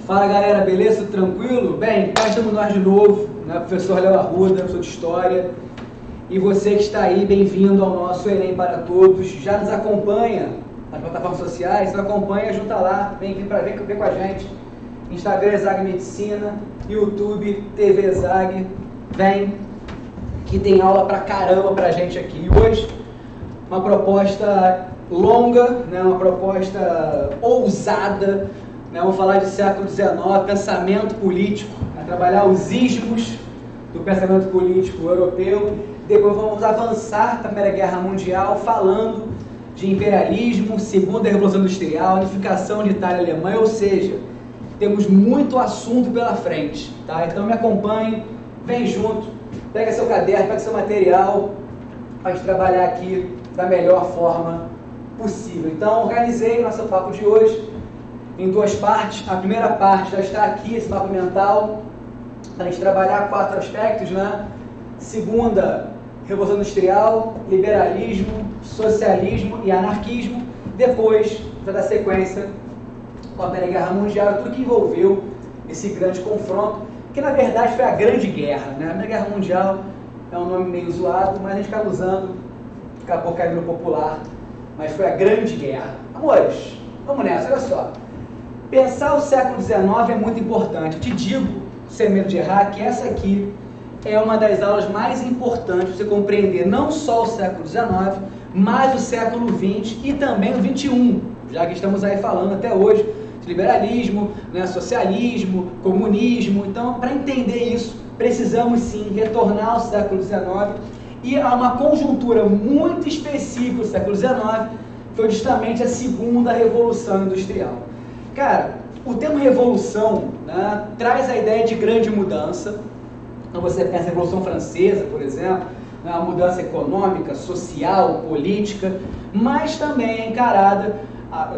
Fala galera, beleza? Tudo tranquilo? Bem, cá estamos nós de novo, né? Professor Léo Arruda, professor de História. E você que está aí, bem-vindo ao nosso Enem para Todos. Já nos acompanha nas plataformas sociais, nos acompanha, junta lá, vem com a gente. Instagram Zag Medicina, YouTube TV Zag, vem, que tem aula pra caramba pra gente aqui. E hoje, uma proposta longa, né? Uma proposta ousada, né? Vamos falar de século XIX, pensamento político, né? Trabalhar os ismos do pensamento político europeu. Depois vamos avançar para a Primeira Guerra Mundial, falando de imperialismo, Segunda Revolução Industrial, unificação de Itália e Alemanha, ou seja, temos muito assunto pela frente, tá? Então me acompanhe, vem junto, pega seu caderno, pega seu material, para a gente trabalhar aqui da melhor forma possível. Então organizei nosso papo de hoje em duas partes. A primeira parte já está aqui, esse mapa mental, para a gente trabalhar 4 aspectos, né? Segunda, Revolução Industrial, liberalismo, socialismo e anarquismo. Depois, vai dar sequência com a Primeira Guerra Mundial, tudo que envolveu esse grande confronto, que na verdade foi a Grande Guerra, né? A Primeira Guerra Mundial é um nome meio zoado, mas a gente acaba usando, acabou caindo no popular, mas foi a Grande Guerra. Amores, vamos nessa, olha só. Pensar o século XIX é muito importante. Eu te digo, sem medo de errar, que essa aqui é uma das aulas mais importantes para você compreender não só o século XIX, mas o século XX e também o XXI, já que estamos aí falando até hoje de liberalismo, né, socialismo, comunismo. Então, para entender isso, precisamos sim retornar ao século XIX e a uma conjuntura muito específica do século XIX, foi justamente a Segunda Revolução Industrial. Cara, o termo revolução, né, traz a ideia de grande mudança. Então você pensa em Revolução Francesa, por exemplo, né, uma mudança econômica, social, política, mas também é encarada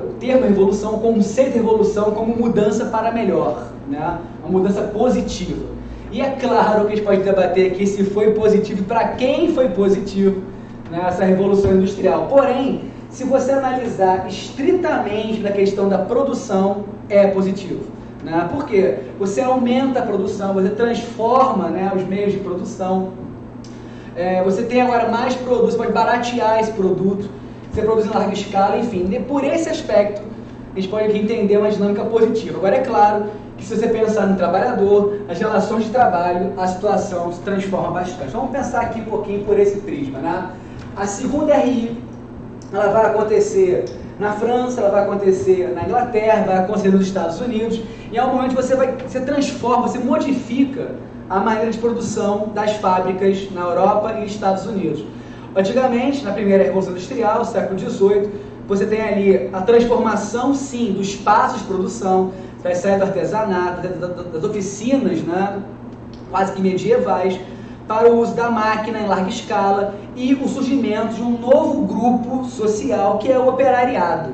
o termo revolução, o conceito de revolução como mudança para melhor, né, uma mudança positiva. E é claro que a gente pode debater aqui se foi positivo, para quem foi positivo, né, essa Revolução Industrial. Porém, se você analisar estritamente na questão da produção, é positivo. Né? Por quê? Você aumenta a produção, você transforma, né, os meios de produção, você tem agora mais produtos, você pode baratear esse produto, você produz em larga escala, enfim. Por esse aspecto, a gente pode entender uma dinâmica positiva. Agora, é claro que se você pensar no trabalhador, as relações de trabalho, a situação se transforma bastante. Então, vamos pensar aqui um pouquinho por esse prisma. Né? A segunda RI, ela vai acontecer na França, ela vai acontecer na Inglaterra, vai acontecer nos Estados Unidos, e é um momento que você transforma, você modifica a maneira de produção das fábricas na Europa e Estados Unidos. Antigamente, na primeira Revolução Industrial, século XVIII, você tem ali a transformação, sim, dos espaços de produção, vai sair do artesanato, das oficinas, né, quase que medievais, para o uso da máquina em larga escala e o surgimento de um novo grupo social que é o operariado.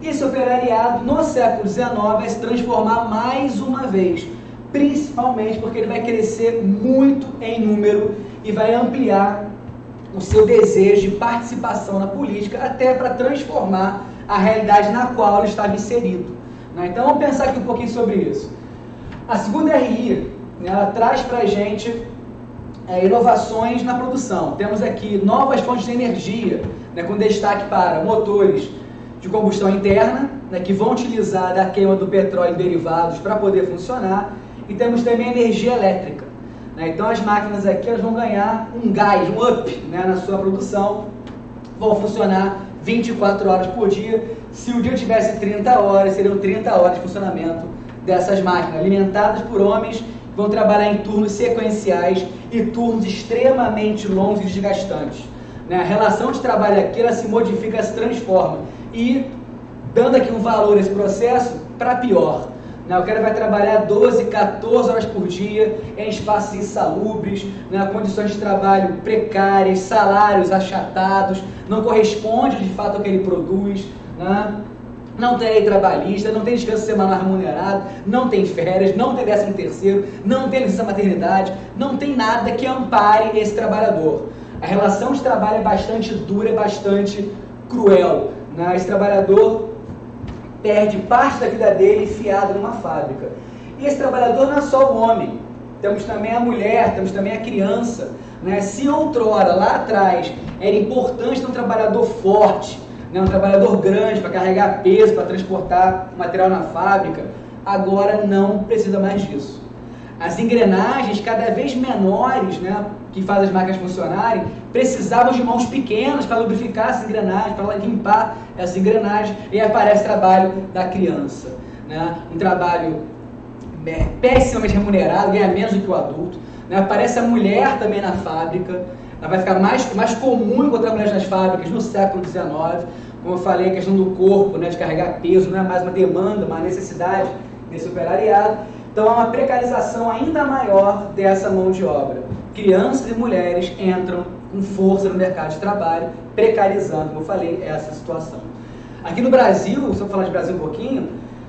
Esse operariado, no século XIX, vai se transformar mais uma vez, principalmente porque ele vai crescer muito em número e vai ampliar o seu desejo de participação na política, até para transformar a realidade na qual ele estava inserido. Né? Então vamos pensar aqui um pouquinho sobre isso. A segunda RI, né, ela traz para a gente inovações na produção. Temos aqui novas fontes de energia, né, com destaque para motores de combustão interna, né, que vão utilizar da queima do petróleo e derivados para poder funcionar, e temos também energia elétrica. Né, então as máquinas aqui elas vão ganhar um gás, um up, né, na sua produção, vão funcionar 24 horas por dia. Se o dia tivesse 30 horas, seriam 30 horas de funcionamento dessas máquinas, alimentadas por homens, vão trabalhar em turnos sequenciais e turnos extremamente longos e desgastantes. Né? A relação de trabalho aqui, ela se modifica, ela se transforma. E, dando aqui um valor a esse processo, para pior. Né? O cara vai trabalhar 12, 14 horas por dia, em espaços insalubres, né? Condições de trabalho precárias, salários achatados, não corresponde de fato ao que ele produz, né? Não tem lei trabalhista, não tem descanso semanal remunerado, não tem férias, não tem 13º, não tem licença maternidade, não tem nada que ampare esse trabalhador. A relação de trabalho é bastante dura, é bastante cruel. Né? Esse trabalhador perde parte da vida dele enfiado numa fábrica. E esse trabalhador não é só o homem, temos também a mulher, temos também a criança, né? Se outrora, lá atrás, era importante ter um trabalhador forte, né? Um trabalhador grande para carregar peso, para transportar material na fábrica, agora não precisa mais disso. As engrenagens cada vez menores, né, que fazem as máquinas funcionarem, precisavam de mãos pequenas para lubrificar essas engrenagens, para limpar essas engrenagens, e aí aparece o trabalho da criança, né? Um trabalho pessimamente remunerado, ganha menos do que o adulto, né? Aparece a mulher também na fábrica, ela vai ficar mais comum encontrar mulheres nas fábricas no século XIX. Como eu falei, a questão do corpo, né, de carregar peso, não é mais uma demanda, uma necessidade desse operariado. Então há uma precarização ainda maior dessa mão de obra. Crianças e mulheres entram com força no mercado de trabalho, precarizando, como eu falei, essa situação. Aqui no Brasil, se eu falar de Brasil um pouquinho,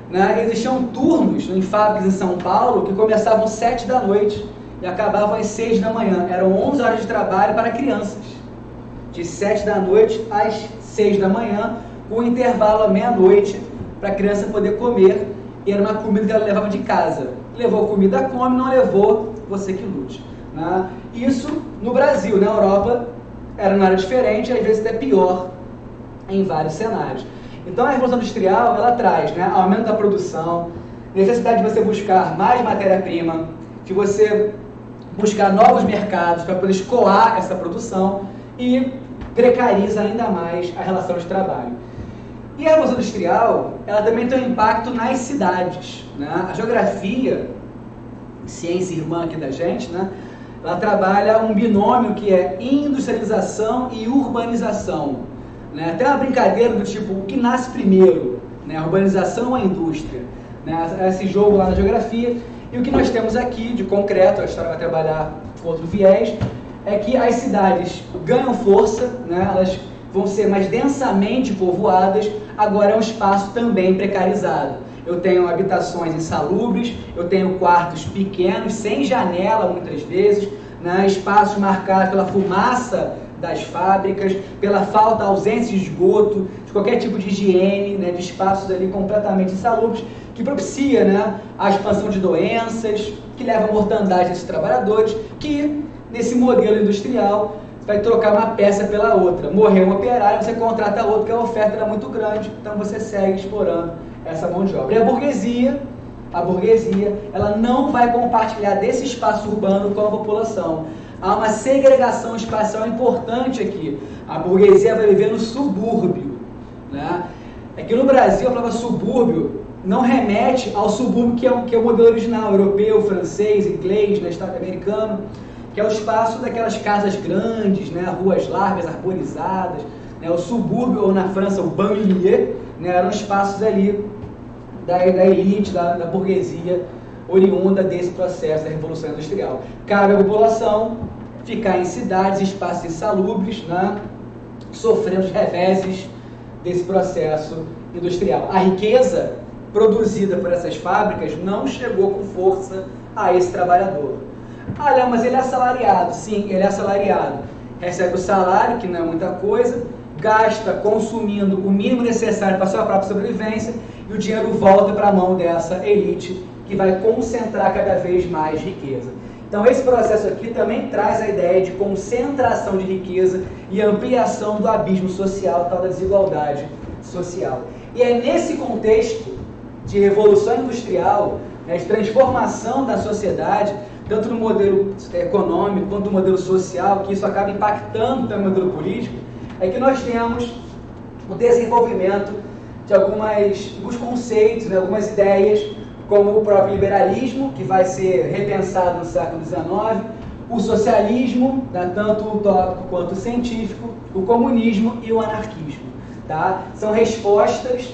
né, existiam turnos em fábricas em São Paulo que começavam às 7 da noite e acabavam às 6 da manhã. Eram 11 horas de trabalho para crianças, de 7 da noite às 6 da manhã, com intervalo à meia-noite para a criança poder comer. E era uma comida que ela levava de casa. Levou comida, come, não levou, você que lute. Né? Isso no Brasil. Na Europa era uma área diferente, às vezes até pior em vários cenários. Então a Revolução Industrial, ela traz, né, aumento da produção, necessidade de você buscar mais matéria-prima, de você buscar novos mercados para poder escoar essa produção e precariza ainda mais a relação de trabalho. E a Revolução Industrial, ela também tem um impacto nas cidades, né? A geografia, ciência irmã aqui da gente, né, ela trabalha um binômio que é industrialização e urbanização, né? Até uma brincadeira do tipo, o que nasce primeiro, né? A urbanização ou a indústria, né? Esse jogo lá na geografia. E o que nós temos aqui de concreto, a história vai trabalhar com outro viés, é que as cidades ganham força, né? Elas vão ser mais densamente povoadas, agora é um espaço também precarizado. Eu tenho habitações insalubres, eu tenho quartos pequenos, sem janela muitas vezes, né? Espaços marcados pela fumaça das fábricas, pela falta, ausência de esgoto, de qualquer tipo de higiene, né? De espaços ali completamente insalubres, que propicia, né, a expansão de doenças, que leva à mortandade desses trabalhadores, que nesse modelo industrial vai trocar uma peça pela outra. Morreu um operário, você contrata outro, porque a oferta era muito grande, então você segue explorando essa mão de obra. E a burguesia, ela não vai compartilhar desse espaço urbano com a população. Há uma segregação espacial importante aqui. A burguesia vai viver no subúrbio, né? Aqui no Brasil, a palavra subúrbio não remete ao subúrbio que é o modelo original, europeu, francês, inglês, né, americano, que é o espaço daquelas casas grandes, né, ruas largas, arborizadas, né, o subúrbio, ou na França, o banlieue, né, eram espaços ali da elite, da burguesia, oriunda desse processo da Revolução Industrial. Cabe à população ficar em cidades, espaços insalubres, né, sofrendo os reveses desse processo industrial. A riqueza produzida por essas fábricas não chegou com força a esse trabalhador. Ah, não, mas ele é assalariado. Sim, ele é assalariado. Recebe o salário, que não é muita coisa, gasta consumindo o mínimo necessário para a sua própria sobrevivência e o dinheiro volta para a mão dessa elite que vai concentrar cada vez mais riqueza. Então esse processo aqui também traz a ideia de concentração de riqueza e ampliação do abismo social, tal da desigualdade social. E é nesse contexto de revolução industrial, né, de transformação da sociedade, tanto no modelo econômico quanto no modelo social, que isso acaba impactando também no modelo político, é que nós temos o desenvolvimento de alguns conceitos, né, algumas ideias, como o próprio liberalismo, que vai ser repensado no século XIX, o socialismo, né, tanto utópico quanto científico, o comunismo e o anarquismo. Tá? São respostas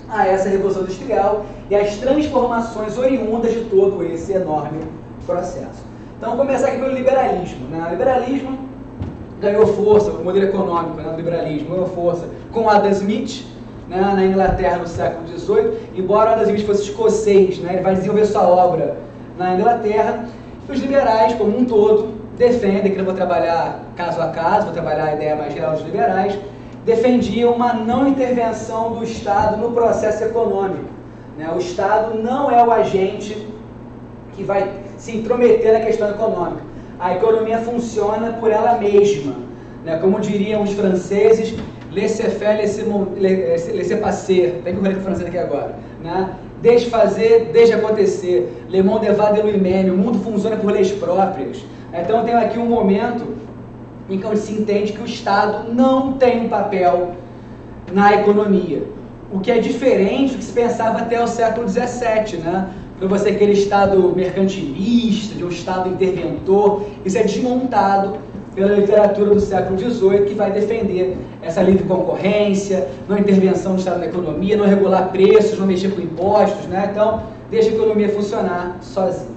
a essa revolução industrial e às transformações oriundas de todo esse enorme processo. Então, vamos começar aqui pelo liberalismo. Né? O liberalismo ganhou força, o modelo econômico, né, do liberalismo ganhou força com Adam Smith, né, na Inglaterra no século XVIII, embora Adam Smith fosse escocês, né, ele vai desenvolver sua obra na Inglaterra. Os liberais, como um todo, defendem que eu vou trabalhar caso a caso, vou trabalhar a ideia mais geral dos liberais, defendia uma não intervenção do Estado no processo econômico. Né? O Estado não é o agente que vai se intrometer na questão econômica. A economia funciona por ela mesma. Né? Como diriam os franceses, laissez-faire, laissez-passer. Tem que correr com o francês aqui agora. Né? Deixe fazer, deixe acontecer. Le monde va de lui-même. O mundo funciona por leis próprias. Então eu tenho aqui um momento em que se entende que o Estado não tem um papel na economia. O que é diferente do que se pensava até o século XVII, né? Para você aquele Estado mercantilista, de um Estado interventor, isso é desmontado pela literatura do século XVIII, que vai defender essa livre concorrência, não intervenção do Estado na economia, não regular preços, não mexer com impostos, né? Então, deixa a economia funcionar sozinha.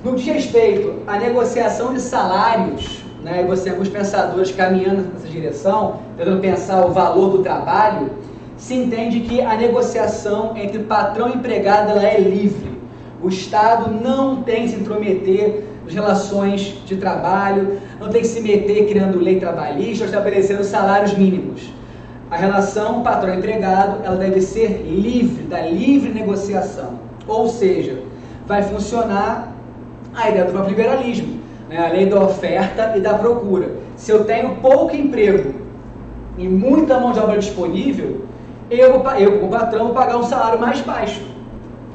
No que diz respeito à negociação de salários, né, e você, alguns pensadores caminhando nessa direção, tentando pensar o valor do trabalho, se entende que a negociação entre patrão e empregado ela é livre. O Estado não tem que se intrometer nas relações de trabalho, não tem que se meter criando lei trabalhista ou estabelecendo salários mínimos. A relação patrão-empregado ela deve ser livre, da livre negociação. Ou seja, vai funcionar a ideia do próprio liberalismo, né? A lei da oferta e da procura. Se eu tenho pouco emprego e muita mão de obra disponível, eu como patrão, vou pagar um salário mais baixo.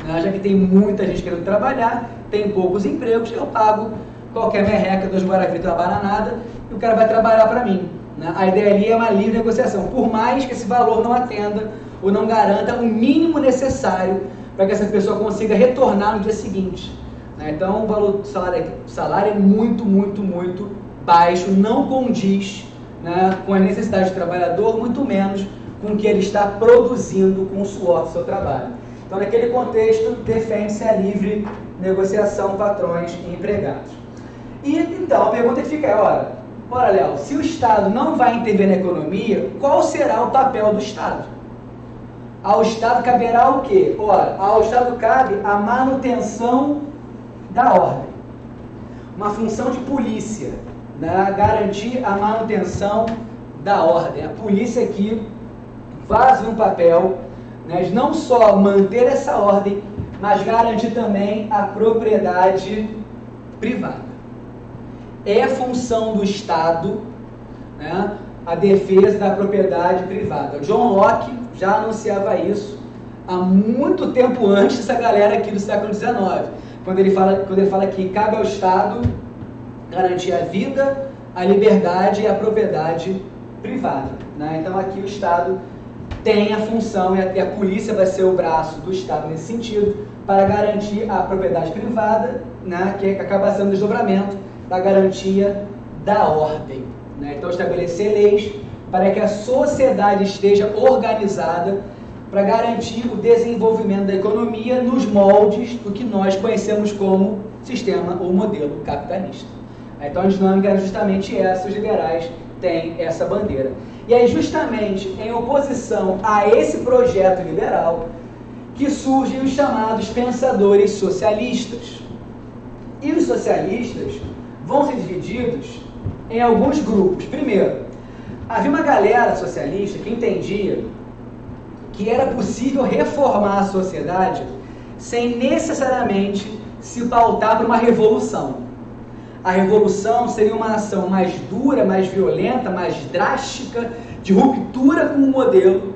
Né? Já que tem muita gente querendo trabalhar, tem poucos empregos, eu pago qualquer merreca, 2 guaravitas, uma bananada, e o cara vai trabalhar para mim. Né? A ideia ali é uma livre negociação, por mais que esse valor não atenda ou não garanta o mínimo necessário para que essa pessoa consiga retornar no dia seguinte. Né? Então, o valor do salário é muito, muito, muito baixo, não condiz, né, com a necessidade do trabalhador, muito menos com o que ele está produzindo com o suor do seu trabalho. Então, naquele contexto, defende-se a livre negociação patrões e empregados. E, então, a pergunta que fica é, ora, Léo, se o Estado não vai intervir na economia, qual será o papel do Estado? Ao Estado caberá o quê? Ora, ao Estado cabe a manutenção da ordem. Uma função de polícia, né? Garantir a manutenção da ordem. A polícia aqui faz um papel, né, de não só manter essa ordem, mas garantir também a propriedade privada. É função do Estado, né, a defesa da propriedade privada. John Locke já anunciava isso há muito tempo antes dessa galera aqui do século XIX, quando ele fala que cabe ao Estado garantir a vida, a liberdade e a propriedade privada. Né? Então aqui o Estado tem a função, e a polícia vai ser o braço do Estado nesse sentido, para garantir a propriedade privada, né, que acaba sendo o desdobramento da garantia da ordem. Né? Então, estabelecer leis para que a sociedade esteja organizada para garantir o desenvolvimento da economia nos moldes do que nós conhecemos como sistema ou modelo capitalista. Então, a dinâmica é justamente essa, os liberais têm essa bandeira. E aí, justamente em oposição a esse projeto liberal, que surgem os chamados pensadores socialistas. E os socialistas vão ser divididos em alguns grupos. Primeiro, havia uma galera socialista que entendia que era possível reformar a sociedade sem necessariamente se pautar por uma revolução. A revolução seria uma ação mais dura, mais violenta, mais drástica, de ruptura com o modelo,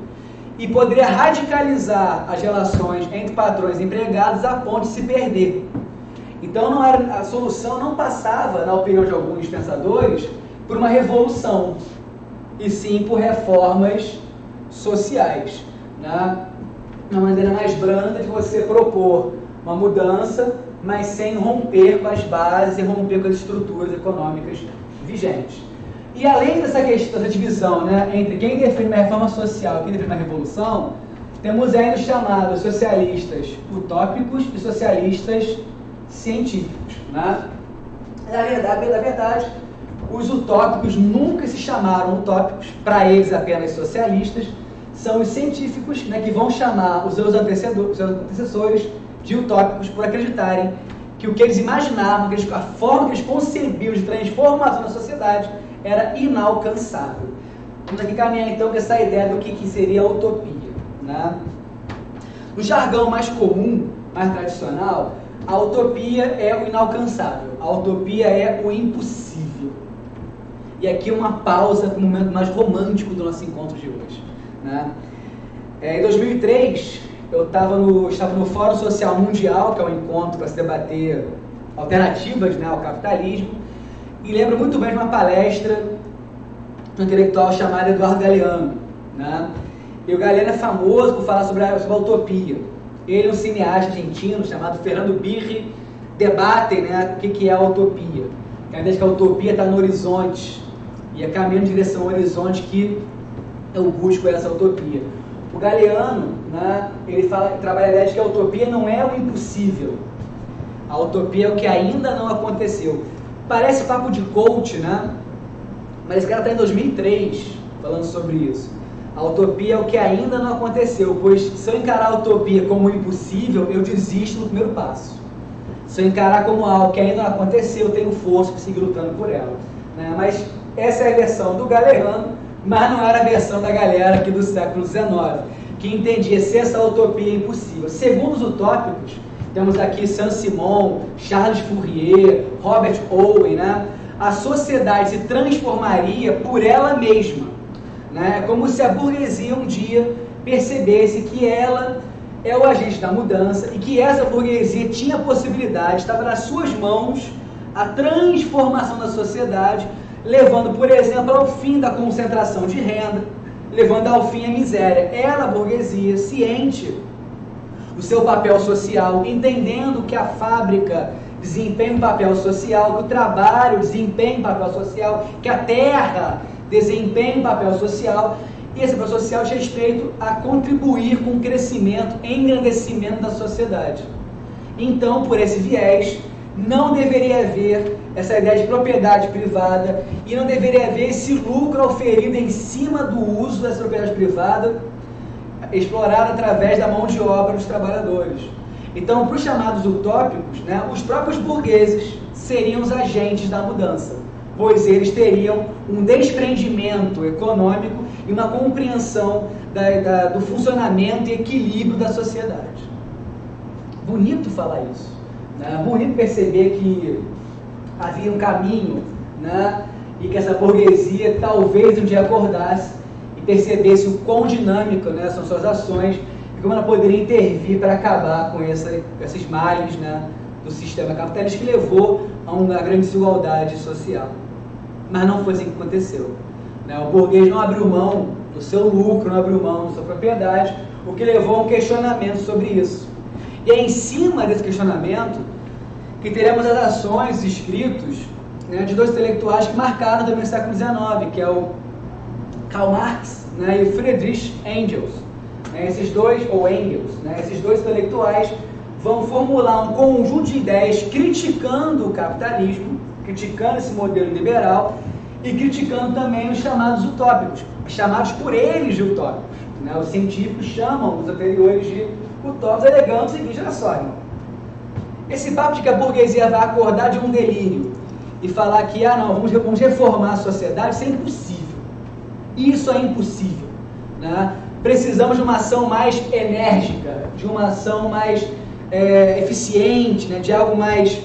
e poderia radicalizar as relações entre patrões e empregados a ponto de se perder. Então a solução não passava, na opinião de alguns pensadores, por uma revolução, e sim por reformas sociais. Né? Uma maneira mais branda de você propor uma mudança, mas sem romper com as bases e romper com as estruturas econômicas vigentes. E além dessa questão, dessa divisão, né, entre quem defende uma reforma social e quem defende uma revolução, temos ainda os chamados socialistas utópicos e socialistas científicos. Né? Na verdade, os utópicos nunca se chamaram utópicos, para eles apenas socialistas, são os científicos, né, que vão chamar os seus antecessores de utópicos por acreditarem que o que eles imaginavam, a forma que eles concebiam de transformação na sociedade era inalcançável. Vamos aqui caminhar então com essa ideia do que seria a utopia, né? No jargão mais comum, mais tradicional, a utopia é o inalcançável, a utopia é o impossível. E aqui uma pausa para o momento mais romântico do nosso encontro de hoje, né? Em 2003, eu estava no Fórum Social Mundial, que é um encontro para se debater alternativas, né, ao capitalismo, e lembro muito bem de uma palestra de um intelectual chamado Eduardo Galeano, né? E o Galeano é famoso por falar sobre a utopia. Ele e um cineasta argentino chamado Fernando Birri debatem, né, o que é a utopia. Que a vez que a utopia está no horizonte e é caminhando em direção ao horizonte que eu busco essa utopia. O Galeano, né, ele trabalha a ideia de que a utopia não é o impossível. A utopia é o que ainda não aconteceu. Parece papo de coach, né? Mas esse cara está em 2003 falando sobre isso. A utopia é o que ainda não aconteceu, pois se eu encarar a utopia como impossível, eu desisto no primeiro passo. Se eu encarar como algo que ainda não aconteceu, eu tenho força para seguir lutando por ela, né? Mas essa é a versão do Galeano, mas não era a versão da galera aqui do século XIX, que entendia se essa utopia é impossível. Segundo os utópicos, temos aqui Saint-Simon, Charles Fourier, Robert Owen, né? A sociedade se transformaria por ela mesma, né? É como se a burguesia um dia percebesse que ela é o agente da mudança e que essa burguesia tinha a possibilidade, estava nas suas mãos, a transformação da sociedade, levando, por exemplo, ao fim da concentração de renda, levando ao fim a miséria. Ela, a burguesia, ciente do seu papel social, entendendo que a fábrica desempenha um papel social, que o trabalho desempenha um papel social, que a terra desempenha um papel social, e esse papel social diz respeito a contribuir com o crescimento, engrandecimento da sociedade. Então, por esse viés, não deveria haver essa ideia de propriedade privada e não deveria haver esse lucro auferido em cima do uso dessa propriedade privada explorada através da mão de obra dos trabalhadores. Então, para os chamados utópicos, né, os próprios burgueses seriam os agentes da mudança, pois eles teriam um desprendimento econômico e uma compreensão do funcionamento e equilíbrio da sociedade. Bonito falar isso, né? Bonito perceber que havia um caminho, né? E que essa burguesia talvez um dia acordasse e percebesse o quão dinâmico, né, são suas ações e como ela poderia intervir para acabar com esses males, né, do sistema capitalista que levou a uma grande desigualdade social. Mas não foi assim que aconteceu, né? O burguês não abriu mão do seu lucro, não abriu mão da sua propriedade, o que levou a um questionamento sobre isso. E é em cima desse questionamento que teremos as ações e escritos, né, de dois intelectuais que marcaram também o século XIX, que é o Karl Marx, né, e o Friedrich Engels. Esses dois intelectuais vão formular um conjunto de ideias criticando o capitalismo, criticando esse modelo liberal e criticando também os chamados utópicos, chamados por eles de utópicos, né? Os científicos chamam os anteriores de utópicos, alegando o seguinte: olha só, irmão, esse papo de que a burguesia vai acordar de um delírio e falar que, vamos reformar a sociedade, isso é impossível. Isso é impossível, né? Precisamos de uma ação mais enérgica, de uma ação mais eficiente, né? De algo mais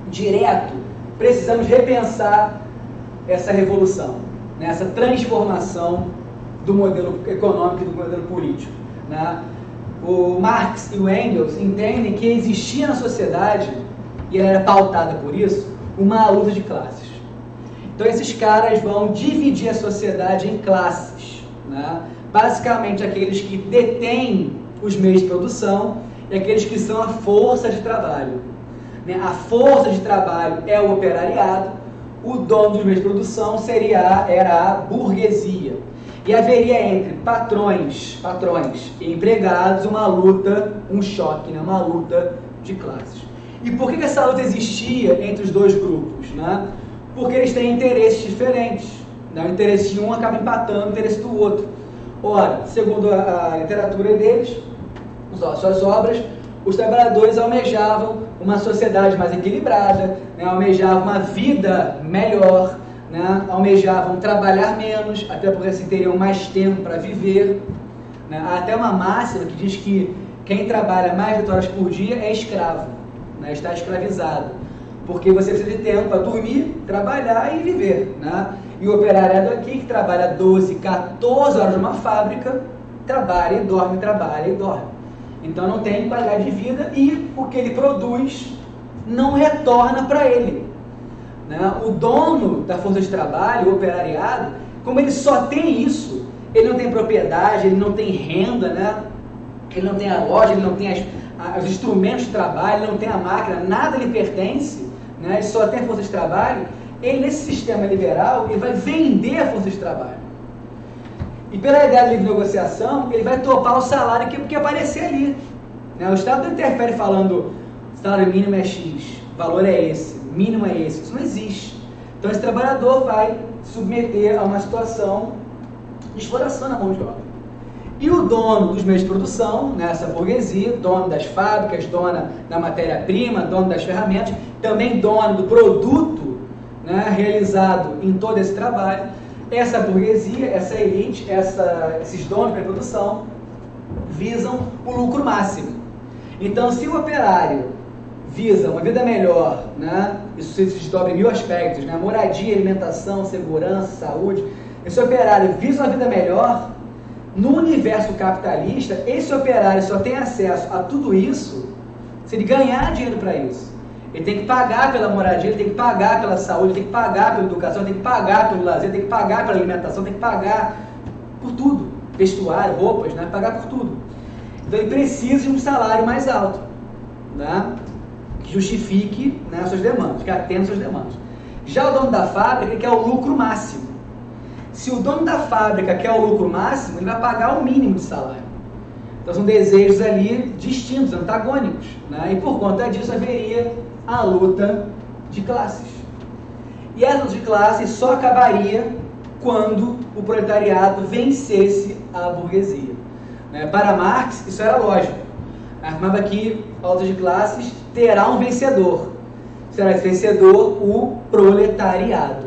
direto. Precisamos repensar essa revolução, né? Essa transformação do modelo econômico e do modelo político, né? O Marx e o Engels entendem que existia na sociedade, e ela era pautada por isso, uma luta de classes. Então esses caras vão dividir a sociedade em classes, né? Basicamente aqueles que detêm os meios de produção e aqueles que são a força de trabalho, né? A força de trabalho é o operariado, o dono dos meios de produção era a burguesia. E haveria entre patrões e empregados uma luta, um choque, né? Uma luta de classes. E por que essa luta existia entre os dois grupos, né? Porque eles têm interesses diferentes, né? O interesse de um acaba empatando o interesse do outro. Ora, segundo a literatura deles, suas obras, os trabalhadores almejavam uma sociedade mais equilibrada, né? Almejavam uma vida melhor, né, almejavam trabalhar menos, até porque assim teriam mais tempo para viver. Né? Há até uma máxima que diz que quem trabalha mais de 8 horas por dia é escravo, né? Está escravizado, porque você precisa de tempo para dormir, trabalhar e viver. Né? E o operário aqui, que trabalha 12, 14 horas numa fábrica, trabalha e dorme, trabalha e dorme. Então não tem qualidade de vida e o que ele produz não retorna para ele. Né? O dono da força de trabalho, o operariado, como ele só tem isso, ele não tem propriedade, ele não tem renda, né? Ele não tem a loja, ele não tem os instrumentos de trabalho, ele não tem a máquina, nada lhe pertence, né? Ele só tem a força de trabalho. Ele, nesse sistema liberal, ele vai vender a força de trabalho. E pela ideia de livre negociação, ele vai topar o salário que aparecer ali. Né? O Estado não interfere falando salário mínimo é X, valor é esse, mínimo é esse. Isso não existe. Então esse trabalhador vai submeter a uma situação de exploração na mão de obra. E o dono dos meios de produção, nessa burguesia, dono das fábricas, dona da matéria-prima, dono das ferramentas, também dono do produto, né, realizado em todo esse trabalho, essa burguesia, essa elite, esses donos da produção visam o lucro máximo. Então, se o operário visa uma vida melhor, né, isso se desdobra em 1000 aspectos, né, moradia, alimentação, segurança, saúde, esse operário visa uma vida melhor, no universo capitalista, esse operário só tem acesso a tudo isso se ele ganhar dinheiro para isso. Ele tem que pagar pela moradia, ele tem que pagar pela saúde, ele tem que pagar pela educação, ele tem que pagar pelo lazer, ele tem que pagar pela alimentação, tem que pagar por tudo. Vestuário, roupas, né? Pagar por tudo. Então ele precisa de um salário mais alto, né? Que justifique, né, as suas demandas, que atenda as suas demandas. Já o dono da fábrica quer o lucro máximo. Se o dono da fábrica quer o lucro máximo, ele vai pagar o mínimo de salário. Então são desejos ali distintos, antagônicos. Né? E por conta disso haveria a luta de classes. E essa luta de classes só acabaria quando o proletariado vencesse a burguesia. Né? Para Marx, isso era lógico. Afirmava que a luta de classes terá um vencedor. Será esse vencedor o proletariado.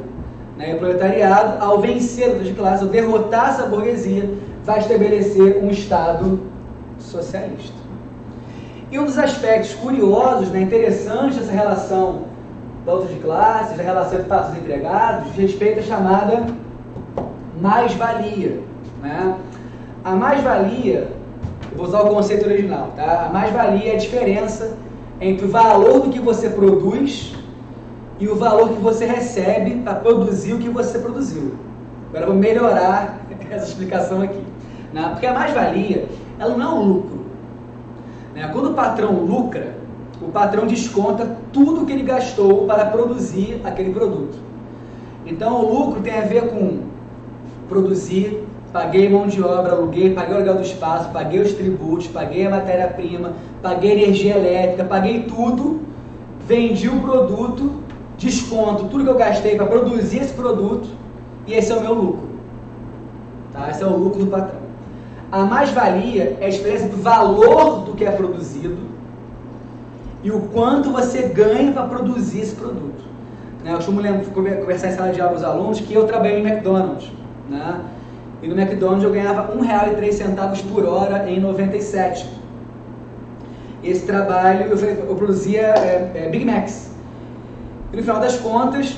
O proletariado, ao vencer a luta de classe, ao derrotar essa burguesia, vai estabelecer um Estado socialista. E um dos aspectos curiosos, né, interessantes dessa relação da luta de classes, da relação entre patrões e empregados, diz respeito à chamada mais-valia. Né? A mais-valia, eu vou usar o conceito original, tá? A mais-valia é a diferença entre o valor do que você produz e o valor que você recebe para produzir o que você produziu. Agora eu vou melhorar essa explicação aqui. Né? Porque a mais-valia, ela não é um lucro. Né? Quando o patrão lucra, o patrão desconta tudo que ele gastou para produzir aquele produto. Então o lucro tem a ver com produzir, paguei mão de obra, aluguei, paguei o aluguel do espaço, paguei os tributos, paguei a matéria-prima, paguei energia elétrica, paguei tudo, vendi o produto, desconto tudo que eu gastei para produzir esse produto e esse é o meu lucro. Tá? Esse é o lucro do patrão. A mais-valia é a diferença do valor do que é produzido e o quanto você ganha para produzir esse produto. Né? Eu costumo conversar em sala de aula com os alunos que eu trabalhei no McDonald's. Né? E no McDonald's eu ganhava R$1,03 por hora em 97. Esse trabalho eu produzia Big Macs. E no final das contas,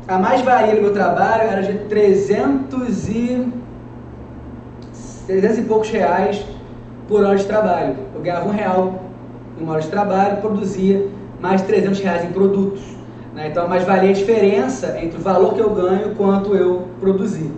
a mais-valia do meu trabalho era de 300 e poucos reais por hora de trabalho. Eu ganhava R$1 em uma hora de trabalho e produzia mais R$300 em produtos. Né? Então a mais-valia é a diferença entre o valor que eu ganho e quanto eu produzi.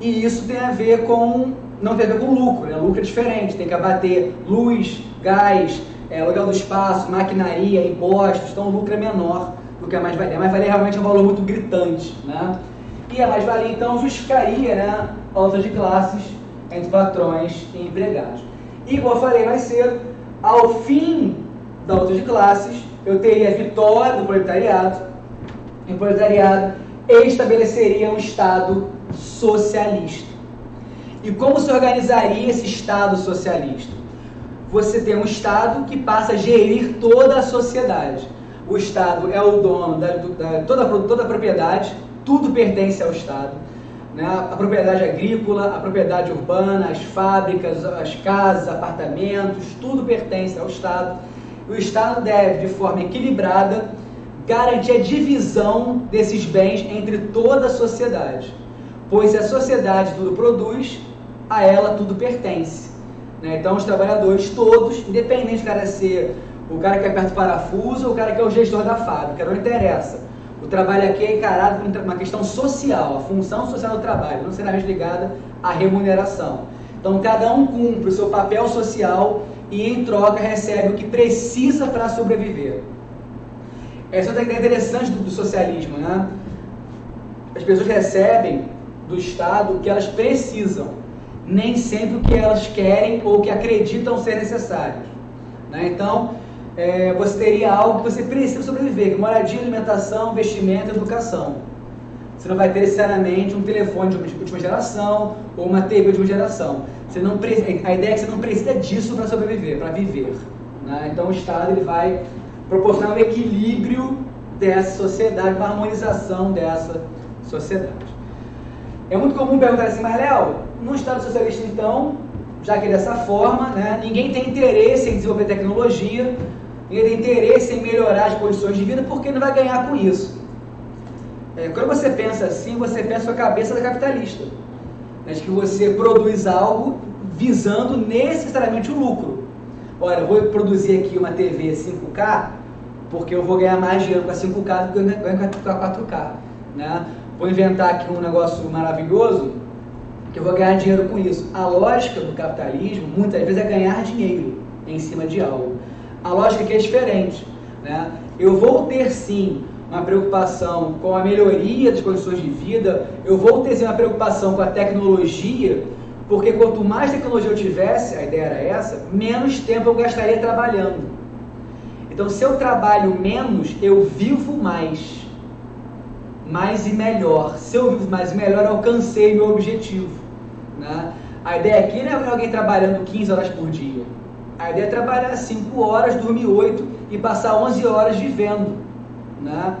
E isso tem a ver com, não tem a ver com lucro, né? Lucro é diferente, tem que abater luz, gás, aluguel do espaço, maquinaria, impostos, então o lucro é menor do que a mais-valia. A mais-valia realmente é um valor muito gritante, né? E a mais-valia então justificaria, né, a luta de classes entre patrões e empregados. E como eu falei mais cedo, ao fim da luta de classes, eu teria a vitória do proletariado, e o proletariado estabeleceria um Estado socialista. E como se organizaria esse Estado socialista? Você tem um Estado que passa a gerir toda a sociedade. O Estado é o dono de toda a propriedade, tudo pertence ao Estado, né? A propriedade agrícola, a propriedade urbana, as fábricas, as casas, apartamentos, tudo pertence ao Estado. O Estado deve, de forma equilibrada, garantir a divisão desses bens entre toda a sociedade, pois se a sociedade tudo produz, a ela tudo pertence, né? Então os trabalhadores todos, independente do cara ser o cara que aperta o parafuso ou o cara que é o gestor da fábrica, não interessa. O trabalho aqui é encarado como uma questão social, a função social do trabalho, não será mais ligada à remuneração. Então cada um cumpre o seu papel social e em troca recebe o que precisa para sobreviver. Essa é outra ideia interessante do socialismo, né? As pessoas recebem do Estado o que elas precisam, nem sempre o que elas querem ou o que acreditam ser necessário, né? Então, você teria algo que você precisa sobreviver, que moradia, alimentação, vestimento, educação. Você não vai ter necessariamente um telefone de última geração ou uma TV de última geração. A ideia é que você não precisa disso para sobreviver, para viver, né? Então, o Estado ele vai proporcionar um equilíbrio dessa sociedade, uma harmonização dessa sociedade. É muito comum perguntar assim, mas Léo, no Estado socialista então, já que é dessa forma, né, ninguém tem interesse em desenvolver tecnologia, ninguém tem interesse em melhorar as condições de vida, porque não vai ganhar com isso. Quando você pensa assim, você pensa com a cabeça da capitalista, né, de que você produz algo visando necessariamente o lucro. Olha, eu vou produzir aqui uma TV 5K, porque eu vou ganhar mais dinheiro com a 5K do que eu ganho com a 4K, né? Vou inventar aqui um negócio maravilhoso, que eu vou ganhar dinheiro com isso. A lógica do capitalismo, muitas vezes, é ganhar dinheiro em cima de algo. A lógica aqui é diferente, né? Eu vou ter, sim, uma preocupação com a melhoria das condições de vida, eu vou ter, sim, uma preocupação com a tecnologia, porque quanto mais tecnologia eu tivesse, a ideia era essa, menos tempo eu gastaria trabalhando. Então, se eu trabalho menos, eu vivo mais e melhor. Se eu vivo mais e melhor, eu alcancei meu objetivo, né? A ideia aqui não é alguém trabalhando 15 horas por dia. A ideia é trabalhar 5 horas, dormir 8 e passar 11 horas vivendo, né?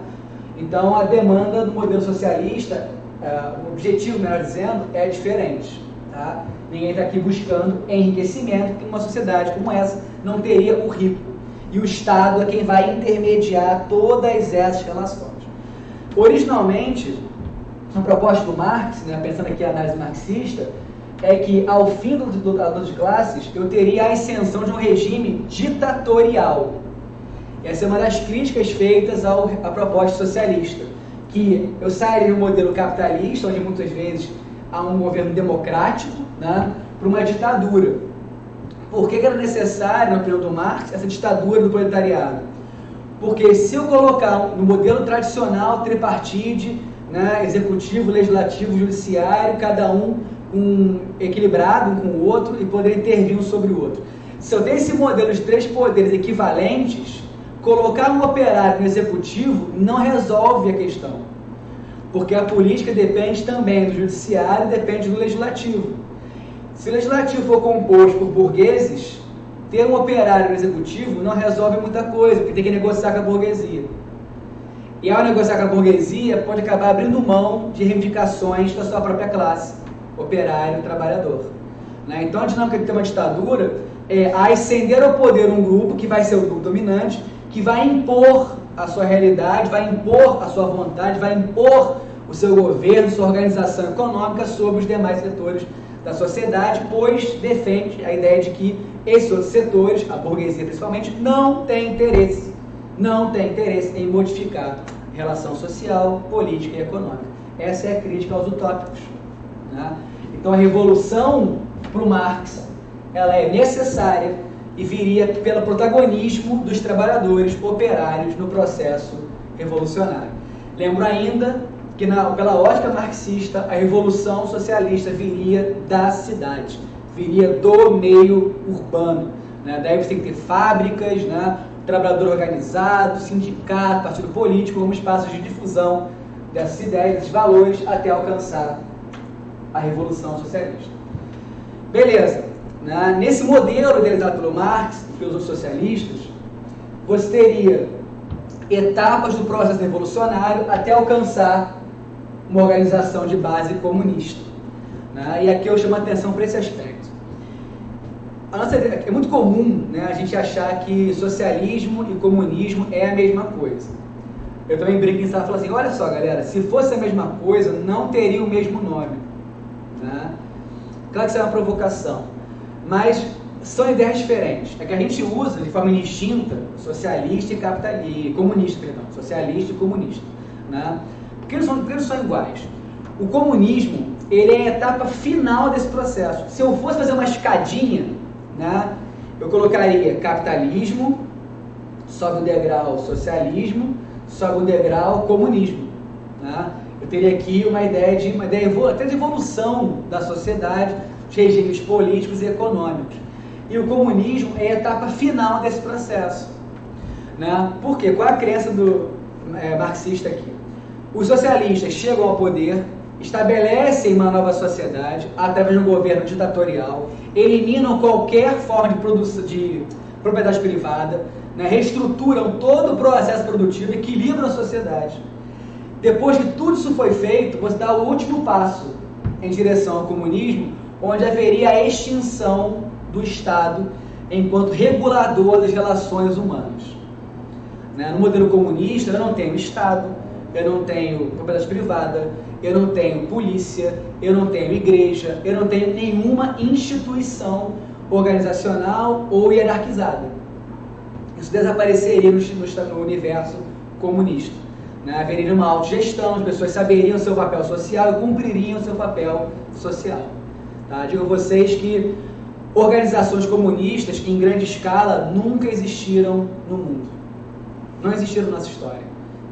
Então, a demanda do modelo socialista, o objetivo, melhor dizendo, é diferente, tá? Ninguém está aqui buscando enriquecimento, porque uma sociedade como essa não teria o rico. E o Estado é quem vai intermediar todas essas relações. Originalmente, a proposta do Marx, né, pensando aqui a análise marxista, é que ao fim do luta de classes, eu teria a ascensão de um regime ditatorial. Essa é uma das críticas feitas à proposta socialista, que eu sairia do modelo capitalista, onde muitas vezes há um governo democrático, né, para uma ditadura. Por que era necessário, na opinião do Marx, essa ditadura do proletariado? Porque se eu colocar no modelo tradicional, tripartite, né, executivo, legislativo, judiciário, cada um equilibrado um com o outro e poder intervir um sobre o outro. Se eu tenho esse modelo de 3 poderes equivalentes, colocar um operário no executivo não resolve a questão. Porque a política depende também do judiciário e depende do legislativo. Se o legislativo for composto por burgueses, ter um operário no executivo não resolve muita coisa, porque tem que negociar com a burguesia. E ao negociar com a burguesia, pode acabar abrindo mão de reivindicações da sua própria classe, operário, trabalhador, né? Então a dinâmica de ter uma ditadura é ascender ao poder um grupo que vai ser o grupo dominante, que vai impor a sua realidade, vai impor a sua vontade, vai impor o seu governo, sua organização econômica sobre os demais setores da sociedade, pois defende a ideia de que esses outros setores, a burguesia principalmente, não tem interesse em modificar a relação social, política e econômica. Essa é a crítica aos utópicos, né? Então a revolução, para o Marx, ela é necessária e viria pelo protagonismo dos trabalhadores operários no processo revolucionário. Lembro ainda que pela ótica marxista, a revolução socialista viria da cidade, viria do meio urbano, né? Daí você tem que ter fábricas, né? Trabalhador organizado, sindicato, partido político, como espaços de difusão dessas ideias, desses valores, até alcançar a revolução socialista. Beleza, né? Nesse modelo idealizado pelo Marx e pelos socialistas, você teria etapas do processo revolucionário até alcançar uma organização de base comunista, né? E aqui eu chamo a atenção para esse aspecto. É muito comum, né, a gente achar que socialismo e comunismo é a mesma coisa. Eu também brinco em sala e falo assim, olha só galera, se fosse a mesma coisa, não teria o mesmo nome, né? Claro que isso é uma provocação, mas são ideias diferentes. É que a gente usa de forma indistinta socialista e comunista, perdão, socialista e comunista, né? Porque não são iguais. O comunismo, ele é a etapa final desse processo. Se eu fosse fazer uma escadinha, né, eu colocaria capitalismo, sobe o degrau socialismo, sobe o degrau comunismo, né? Eu teria aqui uma ideia até de evolução da sociedade, dos regimes políticos e econômicos. E o comunismo é a etapa final desse processo, né? Por quê? Qual é a crença do marxista aqui? Os socialistas chegam ao poder, estabelecem uma nova sociedade através de um governo ditatorial, eliminam qualquer forma de produção de propriedade privada, né, reestruturam todo o processo produtivo, equilibram a sociedade. Depois que tudo isso foi feito, você dá o último passo em direção ao comunismo, onde haveria a extinção do Estado enquanto regulador das relações humanas. Né? No modelo comunista, eu não tenho Estado, eu não tenho propriedade privada, eu não tenho polícia, eu não tenho igreja, eu não tenho nenhuma instituição organizacional ou hierarquizada. Isso desapareceria no universo comunista. Né? Haveria uma autogestão, as pessoas saberiam o seu papel social e cumpririam o seu papel social. Tá? Digo a vocês que organizações comunistas em grande escala nunca existiram no mundo. Não existiram na nossa história.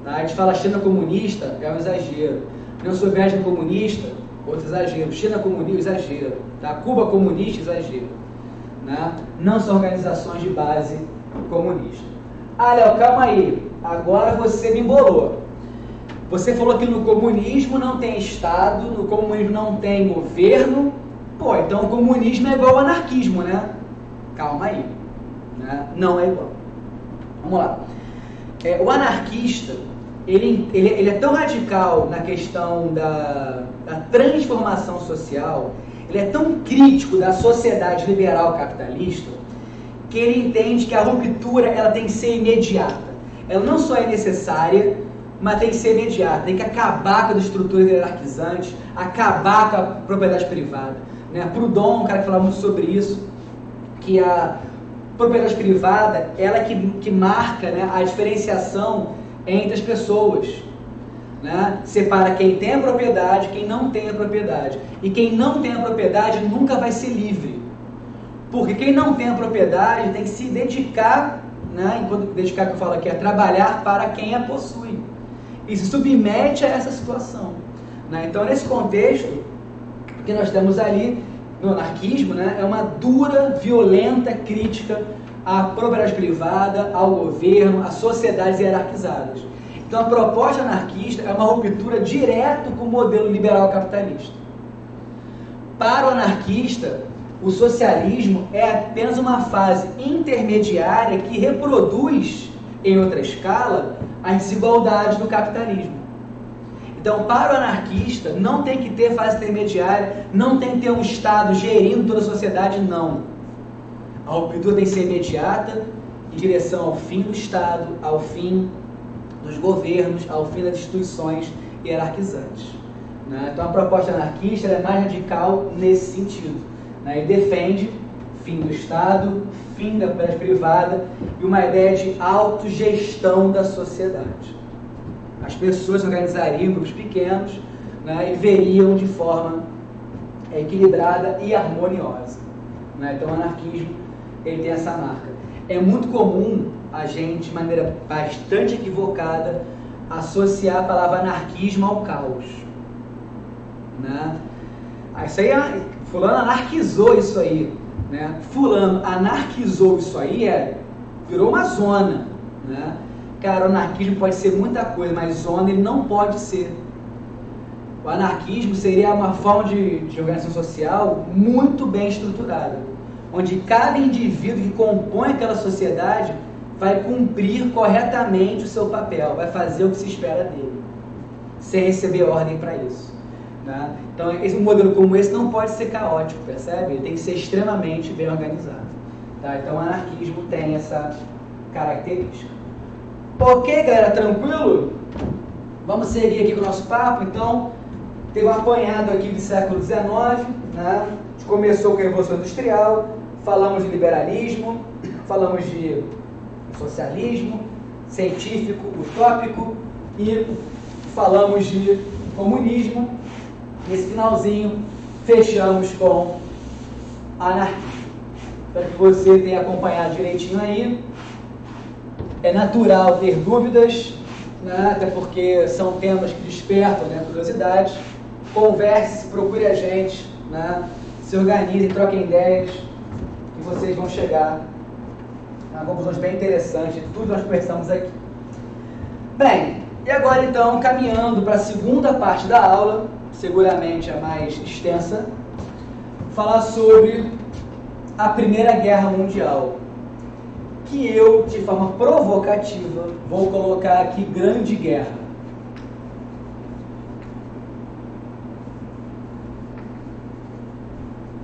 Tá? A gente fala China comunista, é um exagero. União Soviética comunista, outro exagero. China comunista, exagero. Tá? Cuba comunista, exagero. Né? Não são organizações de base comunista. Ah, Léo, calma aí. Agora você me embolou. Você falou que no comunismo não tem Estado, no comunismo não tem governo. Pô, então o comunismo é igual ao anarquismo, né? Calma aí. Né? Não é igual. Vamos lá. O anarquista, ele é tão radical na questão da transformação social, ele é tão crítico da sociedade liberal capitalista, que ele entende que a ruptura ela tem que ser imediata. Ela não só é necessária, mas tem que ser imediata. Tem que acabar com as estruturas hierarquizantes, acabar com a propriedade privada. Né? Proudhon, um cara que fala muito sobre isso, que a propriedade privada, ela que marca, né, a diferenciação entre as pessoas. Né? Separa quem tem a propriedade, quem não tem a propriedade. E quem não tem a propriedade nunca vai ser livre. Porque quem não tem a propriedade tem que se dedicar, né, enquanto dedicar que eu falo aqui, é trabalhar para quem a possui. E se submete a essa situação. Né? Então, nesse contexto, o que nós temos ali no anarquismo, né, é uma dura, violenta crítica à propriedade privada, ao governo, às sociedades hierarquizadas. Então, a proposta anarquista é uma ruptura direto com o modelo liberal capitalista. Para o anarquista, o socialismo é apenas uma fase intermediária que reproduz, em outra escala, as desigualdades do capitalismo. Então, para o anarquista, não tem que ter fase intermediária, não tem que ter um Estado gerindo toda a sociedade, não. A ruptura tem que ser imediata, em direção ao fim do Estado, ao fim dos governos, ao fim das instituições hierarquizantes. Né? Então, a proposta anarquista é mais radical nesse sentido. Né? E defende fim do Estado, fim da propriedade privada e uma ideia de autogestão da sociedade. As pessoas se organizariam em grupos pequenos, né, e veriam de forma equilibrada e harmoniosa. Né? Então o anarquismo ele tem essa marca. É muito comum a gente, de maneira bastante equivocada, associar a palavra anarquismo ao caos. Né? Isso aí, fulano anarquizou isso aí. Né? Fulano anarquizou isso aí, virou uma zona. Né? Cara, o anarquismo pode ser muita coisa, mas zona ele não pode ser. O anarquismo seria uma forma de organização social muito bem estruturada, onde cada indivíduo que compõe aquela sociedade vai cumprir corretamente o seu papel, vai fazer o que se espera dele. sem receber ordem para isso. Né? Então, um modelo como esse não pode ser caótico, percebe? Ele tem que ser extremamente bem organizado. Tá? Então, o anarquismo tem essa característica. Ok, galera, tranquilo? Vamos seguir aqui com o nosso papo. Então, teve um apanhado aqui do século XIX, né? A gente começou com a Revolução Industrial, falamos de liberalismo, falamos de socialismo, científico, utópico, e falamos de comunismo. Nesse finalzinho, fechamos com anarquismo. Espero que você tenha acompanhado direitinho aí. É natural ter dúvidas, né? Até porque são temas que despertam, né, curiosidade. Converse, procure a gente, né? Se organizem, troquem ideias, e vocês vão chegar a conclusões bem interessantes de tudo que nós conversamos aqui. Bem, e agora então, caminhando para a segunda parte da aula, seguramente a mais extensa, falar sobre a Primeira Guerra Mundial, que eu, de forma provocativa, vou colocar aqui Grande Guerra.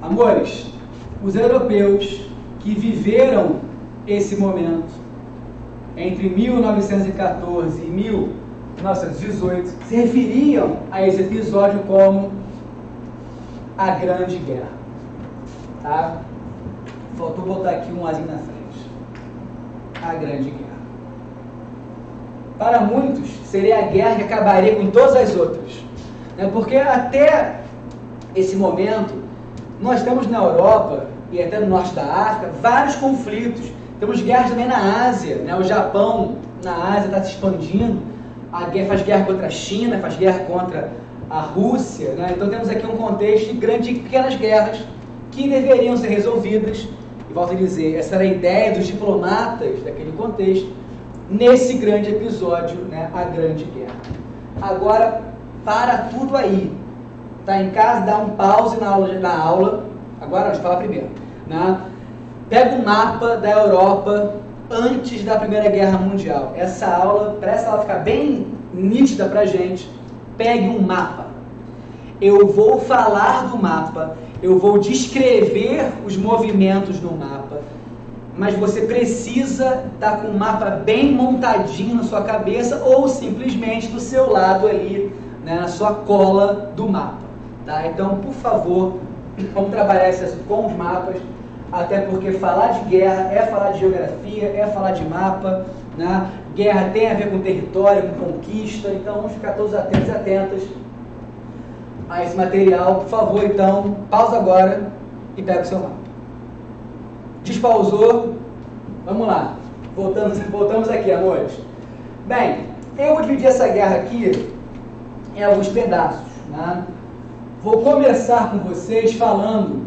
Amores, os europeus que viveram esse momento entre 1914 e 1918 se referiam a esse episódio como a Grande Guerra. Tá? Faltou botar aqui um azinho na frente. A Grande Guerra. Para muitos, seria a guerra que acabaria com todas as outras. Né? Porque até esse momento, nós temos na Europa e até no norte da África vários conflitos. Temos guerras também na Ásia, né? O Japão na Ásia está se expandindo, faz guerra contra a China, faz guerra contra a Rússia, né? Então temos aqui um contexto de grandes pequenas guerras que deveriam ser resolvidas, e volto a dizer, essa era a ideia dos diplomatas daquele contexto, nesse grande episódio, né? A Grande Guerra. Agora, para tudo aí. Tá em casa, dá um pause na aula. Agora, deixa eu falar primeiro. Né? Pega um mapa da Europa antes da Primeira Guerra Mundial. Essa aula, para essa aula ficar bem nítida pra gente, pegue um mapa. Eu vou falar do mapa, eu vou descrever os movimentos no mapa, mas você precisa estar com o mapa bem montadinho na sua cabeça ou simplesmente do seu lado ali, né, na sua cola do mapa. Tá? Então, por favor, vamos trabalhar esse assunto com os mapas, até porque falar de guerra é falar de geografia, é falar de mapa, né? Guerra tem a ver com território, com conquista, então vamos ficar todos atentos e atentas a esse material. Por favor, então, pausa agora e pega o seu mapa. Despausou, vamos lá, voltamos aqui, amores. Bem, eu vou dividir essa guerra aqui em alguns pedaços, né? Vou começar com vocês falando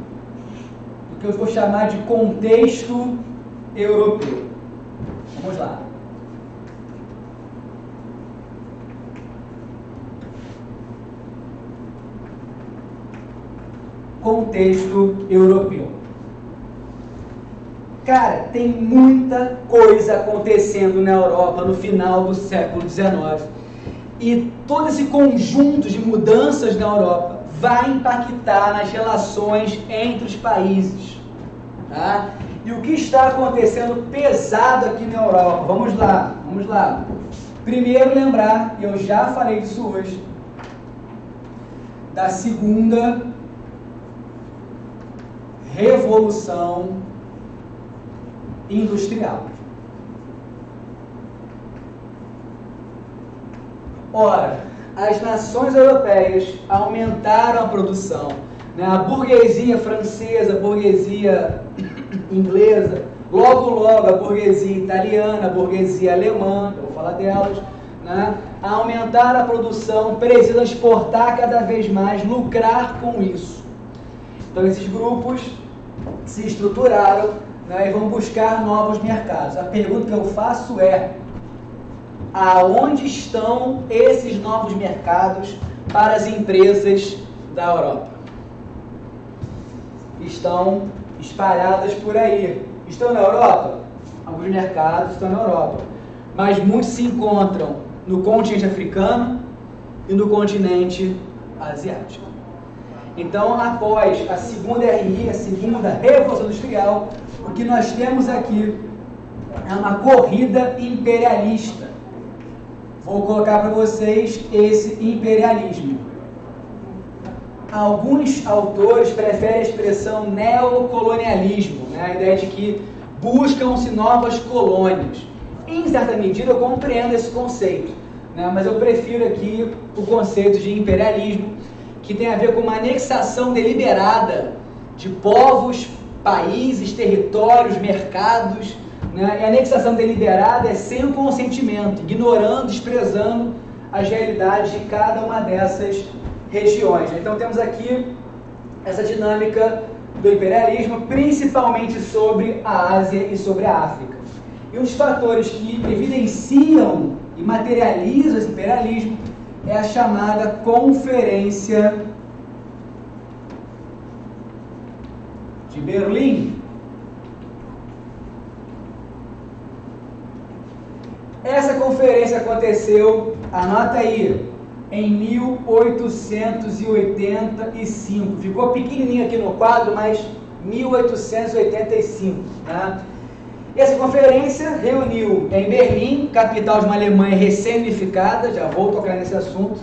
do que eu vou chamar de contexto europeu. Vamos lá. Contexto europeu. Cara, tem muita coisa acontecendo na Europa no final do século XIX. E todo esse conjunto de mudanças na Europa vai impactar nas relações entre os países. Tá? E o que está acontecendo pesado aqui na Europa? Vamos lá. Primeiro lembrar, e eu já falei disso hoje, da segunda Revolução Industrial. Ora, as nações europeias aumentaram a produção, né? A burguesia francesa, a burguesia inglesa, logo a burguesia italiana, a burguesia alemã, eu vou falar delas, né? Aumentaram a produção, precisam exportar cada vez mais, lucrar com isso. Então esses grupos se estruturaram, né, e vão buscar novos mercados. A pergunta que eu faço é: aonde estão esses novos mercados para as empresas da Europa? Estão espalhadas por aí. Estão na Europa? Alguns mercados estão na Europa, mas muitos se encontram no continente africano, e no continente asiático. Então, após a segunda RI, a segunda Revolução Industrial, o que nós temos aqui é uma corrida imperialista. Vou colocar para vocês esse imperialismo. Alguns autores preferem a expressão neocolonialismo, né? A ideia de que buscam-se novas colônias. Em certa medida, eu compreendo esse conceito, né? Mas eu prefiro aqui o conceito de imperialismo, que tem a ver com uma anexação deliberada de povos, países, territórios, mercados, né? E a anexação deliberada é sem o consentimento, ignorando, desprezando as realidades de cada uma dessas regiões. Então temos aqui essa dinâmica do imperialismo, principalmente sobre a Ásia e sobre a África. E um dos fatores que evidenciam e materializam esse imperialismo é a chamada Conferência de Berlim. Essa conferência aconteceu, anota aí, em 1885. Ficou pequenininho aqui no quadro, mas 1885. Tá? Essa conferência reuniu em Berlim, capital de uma Alemanha recém-unificada, já vou tocar nesse assunto,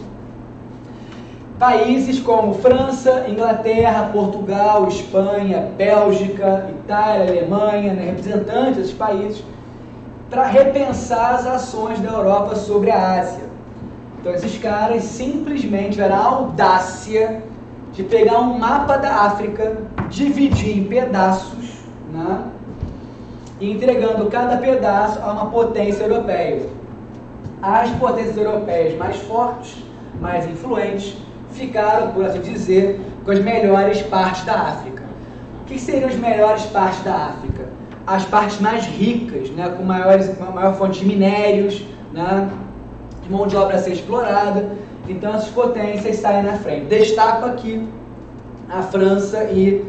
países como França, Inglaterra, Portugal, Espanha, Bélgica, Itália, Alemanha, né, representantes desses países, para repensar as ações da Europa sobre a Ásia. Então esses caras simplesmente tiveram a audácia de pegar um mapa da África, dividir em pedaços, né, e entregando cada pedaço a uma potência europeia. As potências europeias mais fortes, mais influentes, ficaram, por assim dizer, com as melhores partes da África. O que seriam as melhores partes da África? As partes mais ricas, né, com maior fonte de minérios, né, de mão de obra a ser explorada. Então essas potências saem na frente. Destaco aqui a França e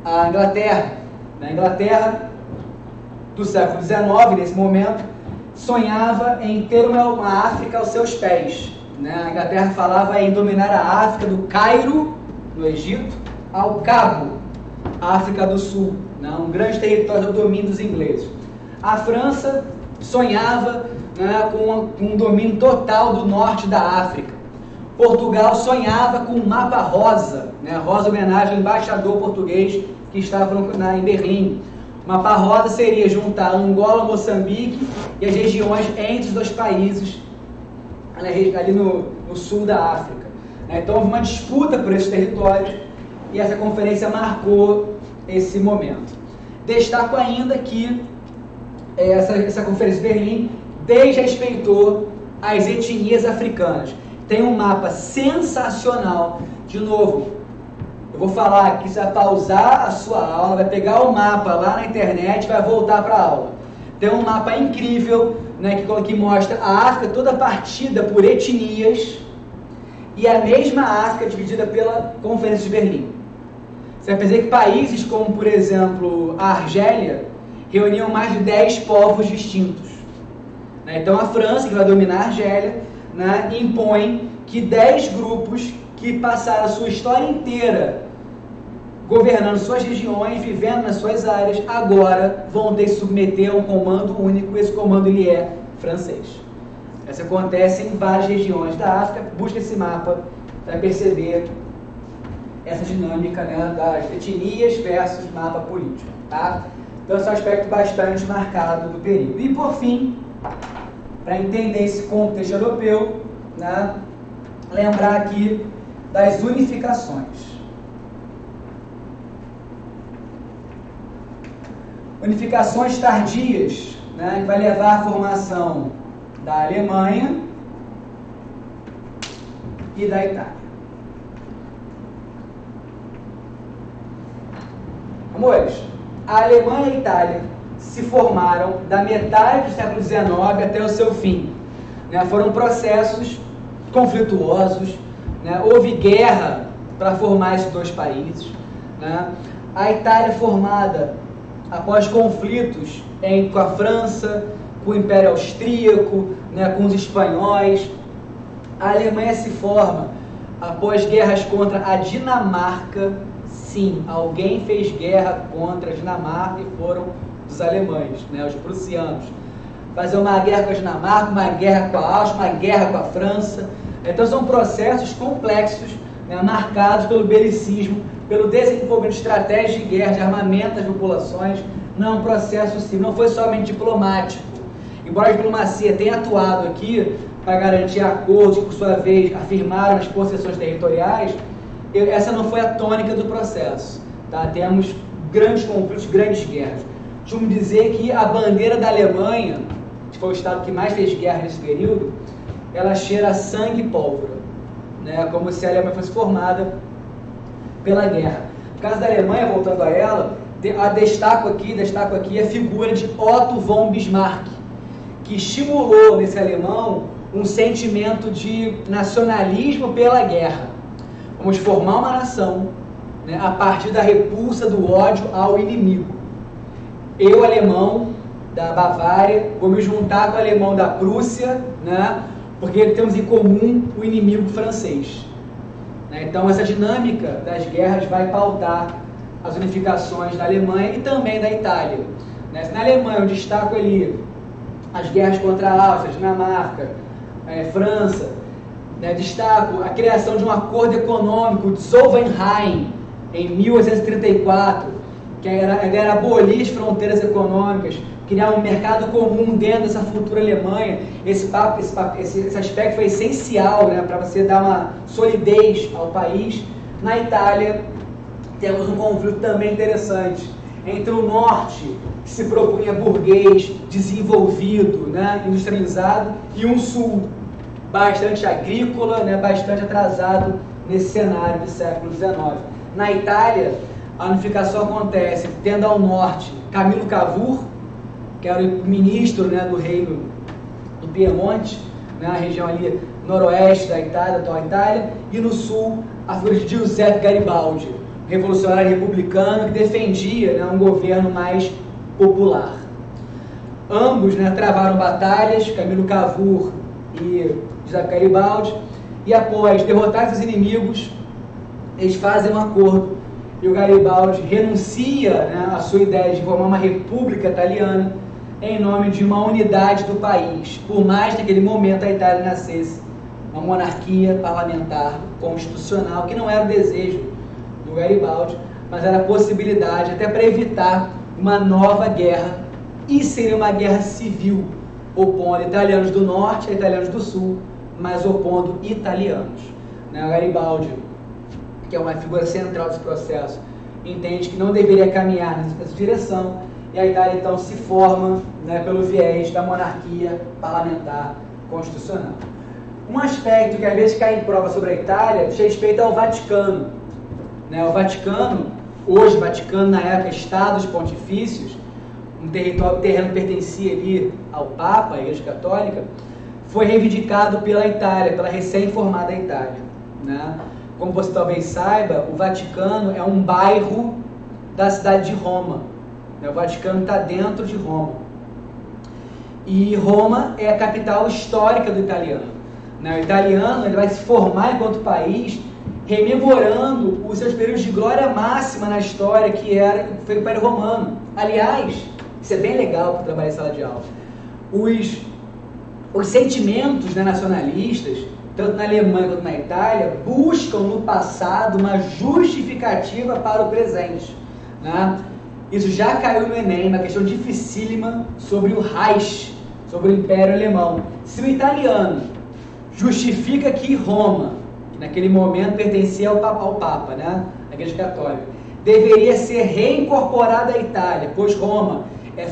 a Inglaterra. A Inglaterra do século XIX, nesse momento, sonhava em ter uma África aos seus pés. A Inglaterra falava em dominar a África do Cairo, no Egito, ao Cabo, África do Sul, um grande território do domínio dos ingleses. A França sonhava com um domínio total do norte da África. Portugal sonhava com um mapa rosa, rosa homenagem ao embaixador português que estava em Berlim. O mapa rosa seria juntar Angola, Moçambique e as regiões entre os dois países, ali no sul da África. Então houve uma disputa por esses territórios e essa conferência marcou esse momento. Destaco ainda que essa conferência de Berlim desrespeitou as etnias africanas. Tem um mapa sensacional. De novo, eu vou falar aqui, você vai pausar a sua aula, vai pegar o mapa lá na internet e vai voltar para a aula. Tem um mapa incrível, que mostra a África toda partida por etnias e a mesma África dividida pela Conferência de Berlim. Você vai perceber que países como, por exemplo, a Argélia, reuniam mais de 10 povos distintos. Então a França, que vai dominar a Argélia, impõe que 10 grupos que passaram a sua história inteira governando suas regiões, vivendo nas suas áreas, agora vão ter que se submeter a um comando único, e esse comando ele é francês. Isso acontece em várias regiões da África. Busca esse mapa para perceber essa dinâmica das etnias versus mapa político. Tá? Então esse é um aspecto bastante marcado do período. E por fim, para entender esse contexto europeu, lembrar aqui das unificações. Unificações tardias, que vai levar à formação da Alemanha e da Itália. Amores, a Alemanha e a Itália se formaram da metade do século XIX até o seu fim. Foram processos conflituosos, houve guerra para formar esses dois países. A Itália formada após conflitos com a França, com o Império Austríaco, com os espanhóis, A Alemanha se forma após guerras contra a Dinamarca. Sim, alguém fez guerra contra a Dinamarca e foram os alemães, né, os prussianos. Fazer uma guerra com a Dinamarca, uma guerra com a Áustria, uma guerra com a França. Então são processos complexos, né, marcados pelo belicismo, pelo desenvolvimento de estratégias de guerra, de armamento das populações. Não é um processo simples, não foi somente diplomático. Embora a diplomacia tenha atuado aqui para garantir acordos que, por sua vez, afirmaram as possessões territoriais, essa não foi a tônica do processo. Tá? Temos grandes conflitos, grandes guerras. Costumo dizer que a bandeira da Alemanha, que foi o estado que mais fez guerra nesse período, ela cheira sangue e pólvora, né? Como se a Alemanha fosse formada pela guerra. No caso da Alemanha, voltando a ela, destaco aqui a figura de Otto von Bismarck, que estimulou nesse alemão um sentimento de nacionalismo pela guerra. Vamos formar uma nação, né, a partir da repulsa do ódio ao inimigo. Eu, alemão da Bavária, vou me juntar com o alemão da Prússia, né, porque temos em comum o inimigo francês. Então essa dinâmica das guerras vai pautar as unificações da Alemanha e também da Itália. Na Alemanha eu destaco ali as guerras contra a Áustria, Dinamarca, França. Destaco a criação de um acordo econômico de Solvenheim em 1834, que era abolir as fronteiras econômicas, criar um mercado comum dentro dessa futura Alemanha. Esse aspecto foi essencial, né, para você dar uma solidez ao país. Na Itália, temos um conflito também interessante entre o norte, que se propunha burguês, desenvolvido, né, industrializado, e um sul, bastante agrícola, né, bastante atrasado nesse cenário do século XIX. Na Itália, a unificação acontece tendo ao norte Camilo Cavour, que era o ministro, né, do reino do Piemonte, né, a região ali noroeste da Itália, atual Itália, e no sul a figura de Giuseppe Garibaldi, revolucionário republicano que defendia, né, um governo mais popular. Ambos, né, travaram batalhas, Camilo Cavour e Giuseppe Garibaldi, e após derrotar seus inimigos, eles fazem um acordo e o Garibaldi renuncia, né, à sua ideia de formar uma república italiana em nome de uma unidade do país, por mais que naquele momento a Itália nascesse uma monarquia parlamentar constitucional, que não era o desejo do Garibaldi, mas era a possibilidade até para evitar uma nova guerra, e seria uma guerra civil, opondo italianos do norte a italianos do sul, mas opondo italianos. O Garibaldi, que é uma figura central desse processo, entende que não deveria caminhar nessa direção, e a Itália então se forma, né, pelo viés da monarquia parlamentar constitucional. Um aspecto que às vezes cai em prova sobre a Itália diz respeito ao Vaticano. O Vaticano, hoje Vaticano, na época Estados Pontifícios, um terreno que pertencia ali ao Papa, à Igreja Católica, foi reivindicado pela Itália, pela recém-formada Itália. Como você talvez saiba, o Vaticano é um bairro da cidade de Roma. O Vaticano está dentro de Roma. E Roma é a capital histórica do italiano. O italiano ele vai se formar enquanto país, rememorando os seus períodos de glória máxima na história, que foi o Império Romano. Aliás, isso é bem legal para trabalhar em sala de aula. Os sentimentos, né, nacionalistas, tanto na Alemanha quanto na Itália, buscam no passado uma justificativa para o presente. Isso já caiu no Enem, uma questão dificílima sobre o Reich, sobre o Império Alemão. Se o italiano justifica que Roma, que naquele momento pertencia ao Papa, né, a Igreja Católica, deveria ser reincorporada à Itália, pois Roma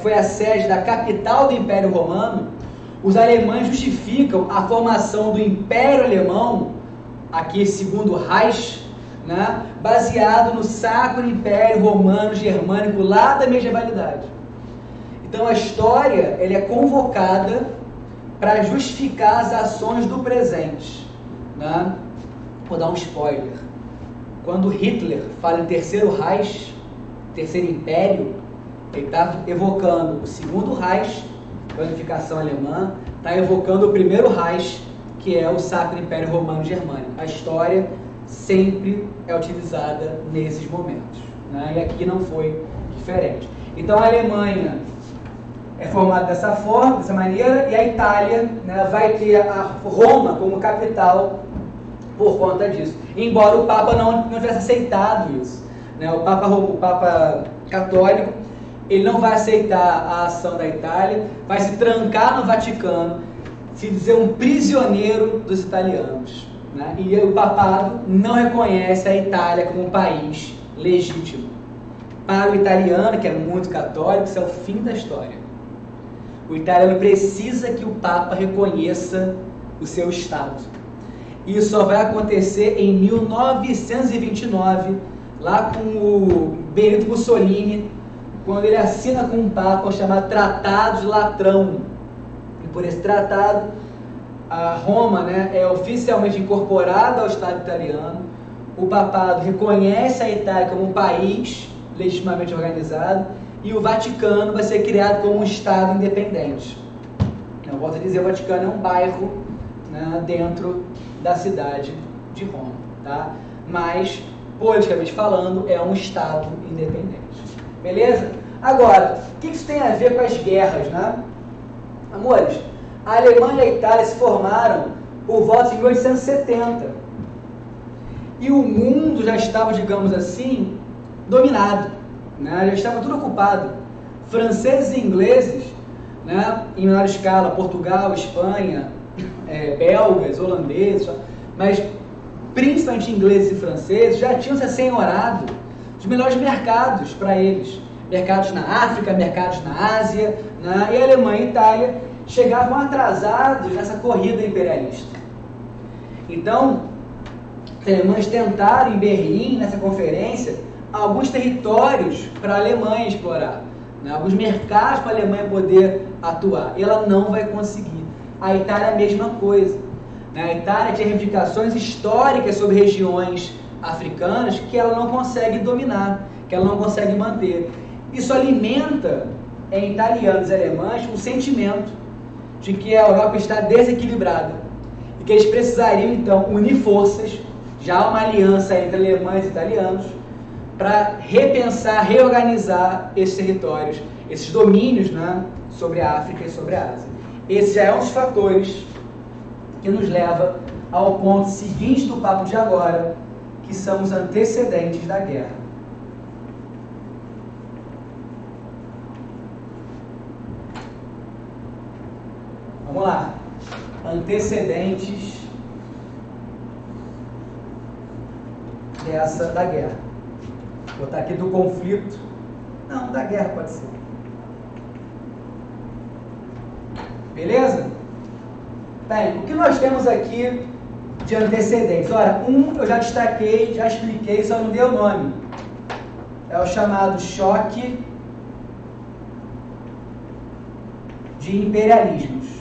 foi a sede da capital do Império Romano, os alemães justificam a formação do Império Alemão, aqui segundo Reich, né, baseado no Sacro Império Romano Germânico lá da medievalidade. Então a história ela é convocada para justificar as ações do presente. Vou dar um spoiler. Quando Hitler fala em Terceiro Reich, Terceiro Império, ele está evocando o Segundo Reich, a unificação alemã, está evocando o Primeiro Reich, que é o Sacro Império Romano Germânico. A história sempre é utilizada nesses momentos, né? E aqui não foi diferente. Então a Alemanha é formada dessa forma, dessa maneira, e a Itália, né, vai ter a Roma como capital por conta disso. Embora o Papa não tivesse aceitado isso, né? O Papa católico, ele não vai aceitar a ação da Itália, vai se trancar no Vaticano, se dizer um prisioneiro dos italianos, né? E o papado não reconhece a Itália como um país legítimo. Para o italiano, que é muito católico, isso é o fim da história. O italiano precisa que o Papa reconheça o seu Estado. Isso só vai acontecer em 1929, lá com o Benito Mussolini, quando ele assina com um Papa chamado Tratado de Latrão. E por esse tratado, a Roma, né, é oficialmente incorporada ao Estado italiano. O papado reconhece a Itália como um país legitimamente organizado e o Vaticano vai ser criado como um Estado independente. Eu volto a dizer, o Vaticano é um bairro, né, dentro da cidade de Roma, tá? Mas, politicamente falando, é um Estado independente. Beleza? Agora, o que isso tem a ver com as guerras, né? Amores, a Alemanha e a Itália se formaram por volta de 1870. E o mundo já estava, digamos assim, dominado, né? Já estava tudo ocupado. Franceses e ingleses, né, em menor escala, Portugal, Espanha, belgas, holandeses, mas principalmente ingleses e franceses, já tinham se assenhorado dos melhores mercados para eles. Mercados na África, mercados na Ásia, né? E a Alemanha e a Itália chegavam atrasados nessa corrida imperialista. Então, os alemães tentaram em Berlim, nessa conferência, alguns territórios para a Alemanha explorar, né? Alguns mercados para a Alemanha poder atuar. E ela não vai conseguir. A Itália é a mesma coisa, né? A Itália tinha reivindicações históricas sobre regiões africanas que ela não consegue dominar, que ela não consegue manter. Isso alimenta em italianos e alemães um sentimento de que a Europa está desequilibrada e que eles precisariam então unir forças, já uma aliança entre alemães e italianos, para repensar, reorganizar esses territórios, esses domínios, né, sobre a África e sobre a Ásia. Esse já é um dos fatores que nos leva ao ponto seguinte do papo de agora, que são os antecedentes da guerra. Vamos lá. Antecedentes da guerra. Vou botar aqui do conflito. Não, da guerra pode ser. Beleza? Bem, o que nós temos aqui de antecedentes? Ora, eu já destaquei, já expliquei, só não dei o nome. É o chamado choque de imperialismos.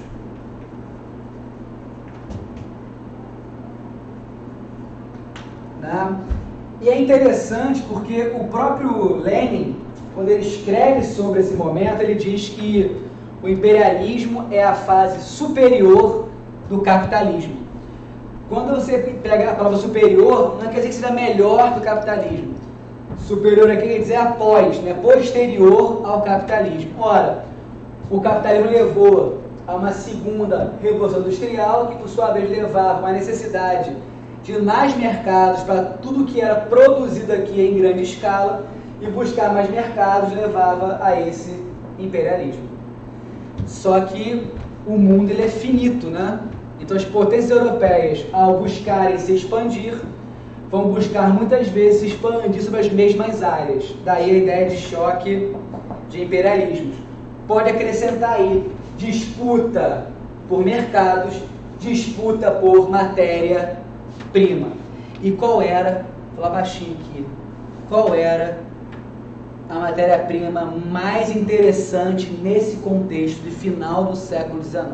Né? E é interessante porque o próprio Lenin, quando ele escreve sobre esse momento, ele diz que o imperialismo é a fase superior do capitalismo. Quando você pega a palavra superior, não quer dizer que seja melhor do capitalismo. Superior aqui quer dizer após, né? Posterior ao capitalismo. Ora, o capitalismo levou a uma segunda revolução industrial, que por sua vez levava a uma necessidade de ir mais mercados para tudo que era produzido aqui em grande escala, e buscar mais mercados levava a esse imperialismo. Só que o mundo ele é finito, né? Então as potências europeias, ao buscarem se expandir, vão buscar muitas vezes se expandir sobre as mesmas áreas. Daí a ideia de choque de imperialismos. Pode acrescentar aí disputa por mercados, disputa por matéria-prima. E qual era, vou falar baixinho aqui, qual era a matéria-prima mais interessante nesse contexto de final do século XIX?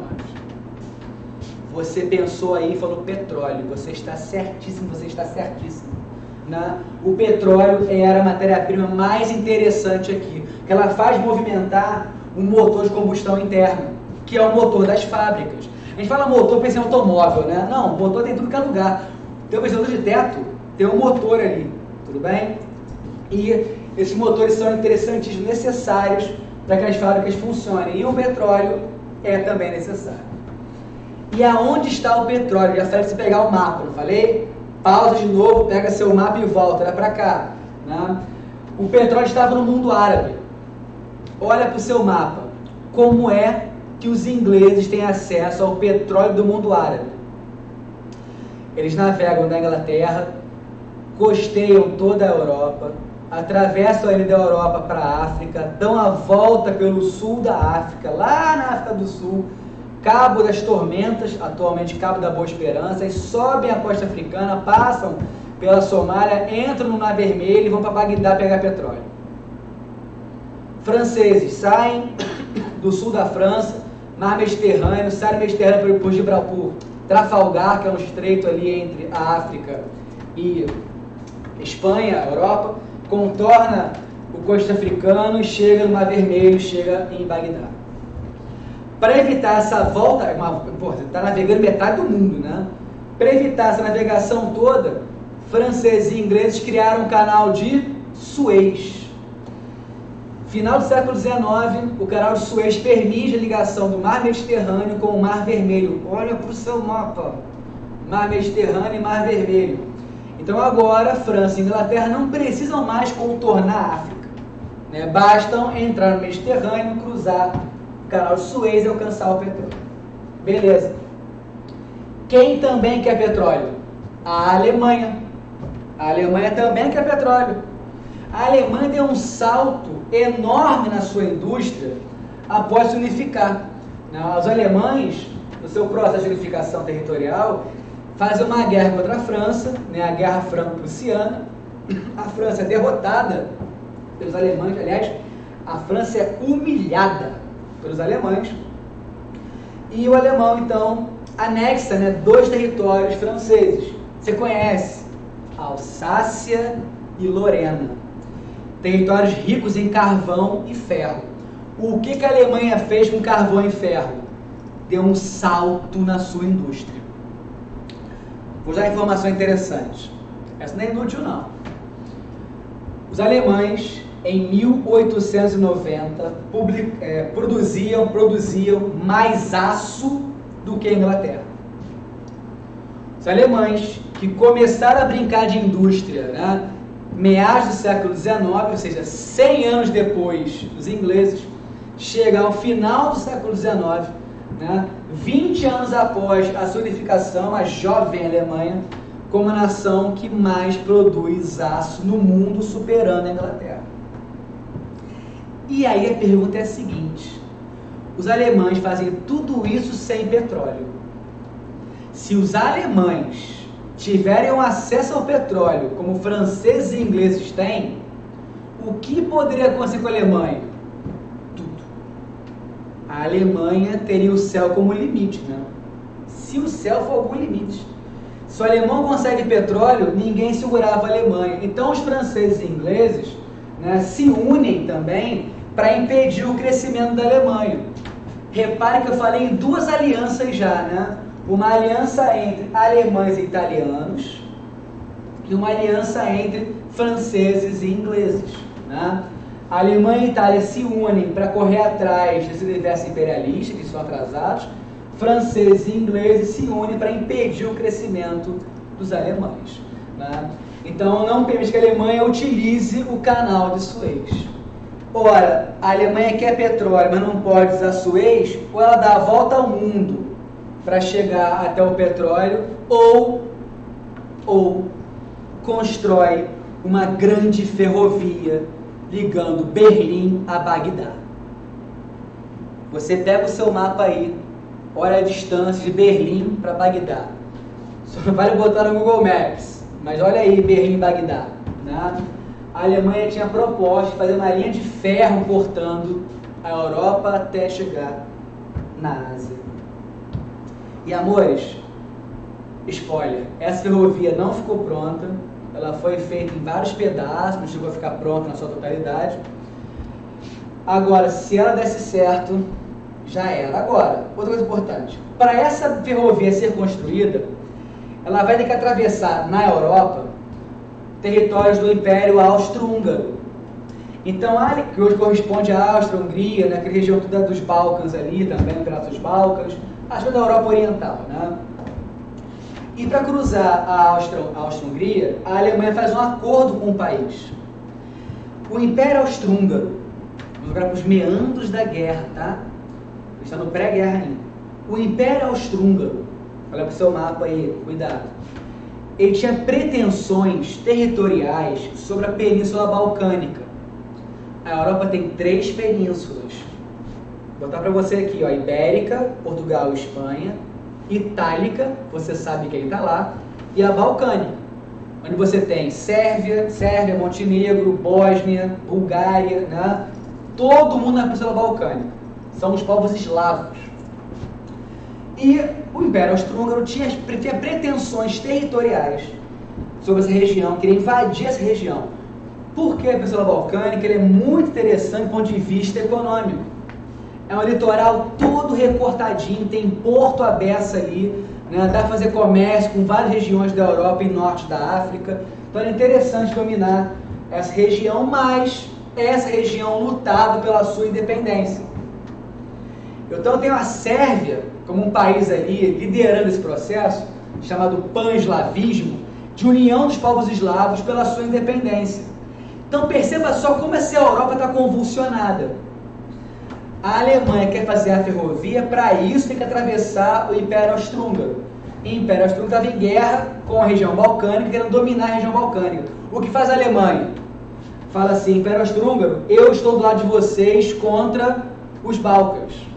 Você pensou aí e falou petróleo. Você está certíssimo, você está certíssimo. Né? O petróleo era a matéria-prima mais interessante aqui, que ela faz movimentar um motor de combustão interna, que é o motor das fábricas. A gente fala motor, pensa em automóvel, né? Não, motor tem tudo que é lugar. Tem um ventilador de teto, tem um motor ali, tudo bem? E esses motores são interessantíssimos, necessários para que as fábricas funcionem. E o petróleo é também necessário. E aonde está o petróleo? Já falei para você pegar o mapa, não falei? Pausa de novo, pega seu mapa e volta, olha para cá. Né? O petróleo estava no mundo árabe. Olha para o seu mapa. Como é que os ingleses têm acesso ao petróleo do mundo árabe? Eles navegam da Inglaterra, costeiam toda a Europa, atravessam a ilha da Europa para a África, dão a volta pelo sul da África, lá na África do Sul, Cabo das Tormentas, atualmente Cabo da Boa Esperança, e sobem a costa africana, passam pela Somália, entram no Mar Vermelho e vão para Bagdá pegar petróleo. Franceses saem do sul da França, Mar Mediterrâneo, saem do Mediterrâneo por Gibraltar, Trafalgar, que é um estreito ali entre a África e Espanha, Europa, contorna o costo africano e chega no Mar Vermelho, chega em Bagdá. Para evitar essa volta, você está navegando metade do mundo, né? Para evitar essa navegação toda, franceses e ingleses criaram um canal de Suez. Final do século XIX, o canal de Suez permite a ligação do Mar Mediterrâneo com o Mar Vermelho. Olha para o seu mapa, Mar Mediterrâneo e Mar Vermelho. Então agora, França e Inglaterra não precisam mais contornar a África, né? Bastam entrar no Mediterrâneo, cruzar o canal de Suez e alcançar o petróleo. Beleza. Quem também quer petróleo? A Alemanha. A Alemanha também quer petróleo. A Alemanha deu um salto enorme na sua indústria após se unificar. Os alemães, no seu processo de unificação territorial, fazem uma guerra contra a França, né, a Guerra Franco-Prussiana. A França é derrotada pelos alemães, aliás, a França é humilhada pelos alemães. E o alemão, então, anexa, né, 2 territórios franceses. Você conhece? Alsácia e Lorena. Territórios ricos em carvão e ferro. O que a Alemanha fez com carvão e ferro? Deu um salto na sua indústria. Vou dar informação interessante. Essa não é inútil, não. Os alemães, em 1890, produziam mais aço do que a Inglaterra. Os alemães, que começaram a brincar de indústria, né, meados do século XIX, ou seja, 100 anos depois dos ingleses, chega ao final do século XIX, né, 20 anos após a sua unificação, a jovem Alemanha, como a nação que mais produz aço no mundo, superando a Inglaterra. E aí a pergunta é a seguinte: os alemães fazem tudo isso sem petróleo. Se os alemães tiverem um acesso ao petróleo, como franceses e ingleses têm, o que poderia acontecer com a Alemanha? Tudo. A Alemanha teria o céu como limite, né? Se o céu for algum limite. Se o alemão consegue petróleo, ninguém segurava a Alemanha. Então os franceses e ingleses, né, se unem também para impedir o crescimento da Alemanha. Repare que eu falei em 2 alianças já, né? Uma aliança entre alemães e italianos e uma aliança entre franceses e ingleses, né? A Alemanha e a Itália se unem para correr atrás desse universo imperialista, que estão atrasados. Franceses e ingleses se unem para impedir o crescimento dos alemães, né? Então não permite que a Alemanha utilize o canal de Suez. Ora, a Alemanha quer petróleo, mas não pode usar Suez, ou ela dá a volta ao mundo para chegar até o petróleo, ou constrói uma grande ferrovia ligando Berlim a Bagdá. Você pega o seu mapa aí, olha a distância de Berlim para Bagdá. Só não vale botar no Google Maps, mas olha aí Berlim e Bagdá, né? A Alemanha tinha proposta de fazer uma linha de ferro cortando a Europa até chegar na Ásia. E amores, spoiler, essa ferrovia não ficou pronta, ela foi feita em vários pedaços, não chegou a ficar pronta na sua totalidade. Agora, se ela desse certo, Já era. Agora, outra coisa importante. Para essa ferrovia ser construída, ela vai ter que atravessar na Europa territórios do Império Austro-Húngaro. Então, que hoje corresponde à Áustria, Hungria, né, aquela região toda dos Balcãs ali, também no Pedaço dos Balcãs, acho que da Europa Oriental, né? E para cruzar a Áustria-Hungria, a Alemanha faz um acordo com o país. O Império Austro-Húngaro, vamos agora para os meandros da guerra, tá? Está no pré-guerra ainda. O Império Austro-Húngaro, olha para o seu mapa aí, cuidado. Ele tinha pretensões territoriais sobre a Península Balcânica. A Europa tem 3 penínsulas. Vou botar para você aqui, ó, Ibérica, Portugal e Espanha, Itálica, você sabe que ele está lá, e a Balcânica, onde você tem Sérvia, Montenegro, Bósnia, Bulgária, né? Todo mundo na Península Balcânica. São os povos eslavos. E o Império Austro-Húngaro tinha pretensões territoriais sobre essa região, queria invadir essa região. Porque a Península Balcânica é muito interessante do ponto de vista econômico. É um litoral todo recortadinho, tem porto à beça ali, né? Dá para fazer comércio com várias regiões da Europa e norte da África. Então é interessante dominar essa região, mas essa região lutava pela sua independência. Então eu tenho a Sérvia como um país ali liderando esse processo, chamado pan-eslavismo, de união dos povos eslavos pela sua independência. Então perceba só como essa Europa está convulsionada. A Alemanha quer fazer a ferrovia, para isso tem que atravessar o Império Austro-Húngaro. O Império Austro-Húngaro estava em guerra com a região balcânica, querendo dominar a região balcânica. O que faz a Alemanha? Fala assim, Império Austro-Húngaro, eu estou do lado de vocês contra os Balcãs.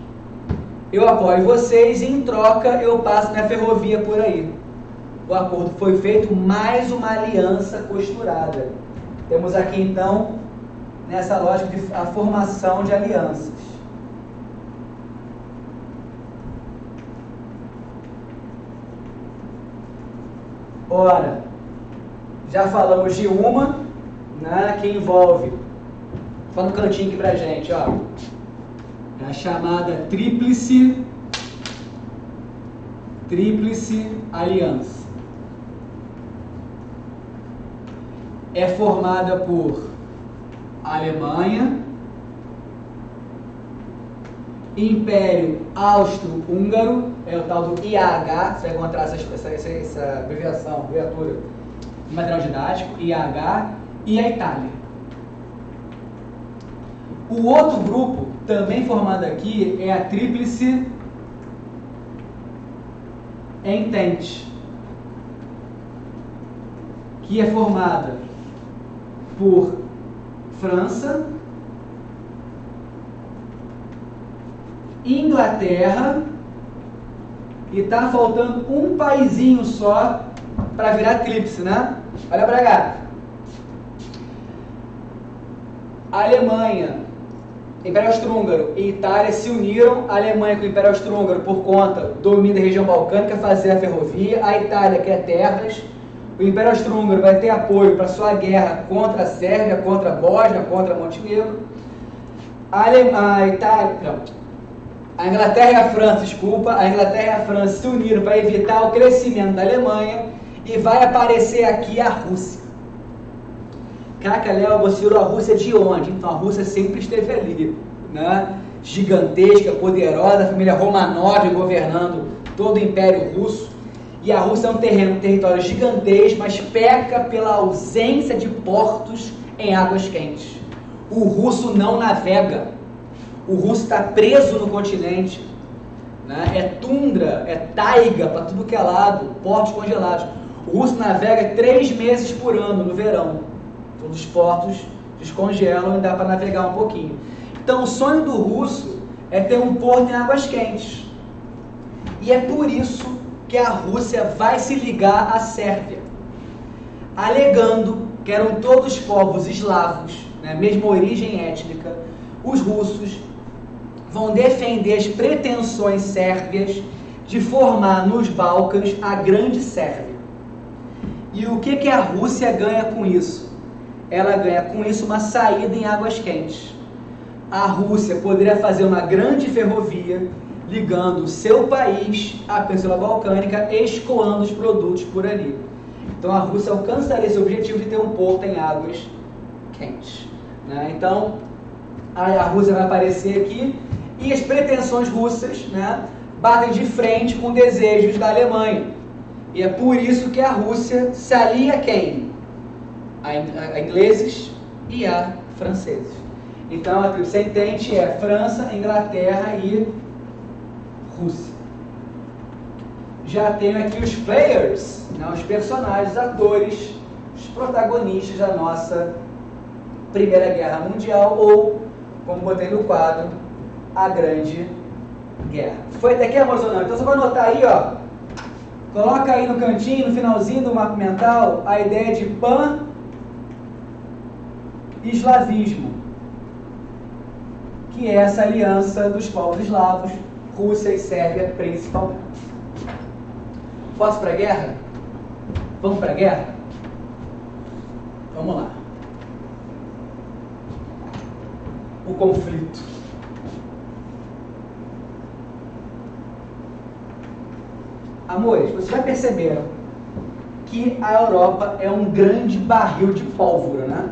Eu apoio vocês e em troca eu passo minha ferrovia por aí. O acordo foi feito, mais uma aliança costurada. Temos aqui então, nessa lógica, a formação de alianças. Ora, já falamos de uma, né, que envolve, só no cantinho aqui pra gente, ó, a chamada Tríplice Aliança. É formada por Alemanha, Império Austro-Húngaro, é o tal do IAH, você vai encontrar essa abreviatura no material didático, IAH, e a Itália. O outro grupo, também formado aqui, é a Tríplice Entente, que é formada por França, Inglaterra, e tá faltando um paizinho só para virar tríplice, né? Olha pra cá. A Alemanha, Império Austro-Húngaro e Itália se uniram. A Alemanha com o Império Austro-Húngaro por conta do domínio da região balcânica, fazer a ferrovia. A Itália quer terras. O Império Austro-Húngaro vai ter apoio para sua guerra contra a Sérvia, contra a Bósnia, contra Montenegro. A Inglaterra e a França, a Inglaterra e a França se uniram para evitar o crescimento da Alemanha, e vai aparecer aqui a Rússia. Caraca, Léo, você tirou a Rússia de onde? Então a Rússia sempre esteve ali, né? Gigantesca, poderosa, a família Romanov governando todo o Império Russo. E a Rússia é um território gigantesco, mas peca pela ausência de portos em águas quentes. O russo não navega. O russo está preso no continente, né? É tundra, é taiga para tudo que é lado, portos congelados. O russo navega 3 meses por ano, no verão. Todos os portos descongelam e dá para navegar um pouquinho. Então o sonho do russo é ter um porto em águas quentes. E é por isso que a Rússia vai se ligar à Sérvia, alegando que eram todos povos eslavos, né, mesma origem étnica. Os russos vão defender as pretensões sérvias de formar nos Balcãs a Grande Sérvia. E o que a Rússia ganha com isso? Ela ganha com isso uma saída em águas quentes. a Rússia poderia fazer uma grande ferrovia ligando o seu país à Península Balcânica, escoando os produtos por ali. Então a Rússia alcançaria esse objetivo de ter um porto em águas quentes, né? Então a Rússia vai aparecer aqui e as pretensões russas, né, batem de frente com desejos da Alemanha. E é por isso que a Rússia se alia a quem? A ingleses e a franceses. Então a tríplice entente é França, Inglaterra e Rússia. Já tenho aqui os players, né, os personagens, atores, os protagonistas da nossa Primeira Guerra Mundial, ou, como botei no quadro, a Grande Guerra. Foi até aqui, amor, não? Então você vai anotar aí, ó. Coloca aí no cantinho, no finalzinho do mapa mental, a ideia de pan-eslavismo, que é essa aliança dos povos eslavos, Rússia e Sérvia principalmente. Posso ir para a guerra? Vamos para a guerra? Vamos lá. O conflito. Amores, vocês já perceberam que a Europa é um grande barril de pólvora, né?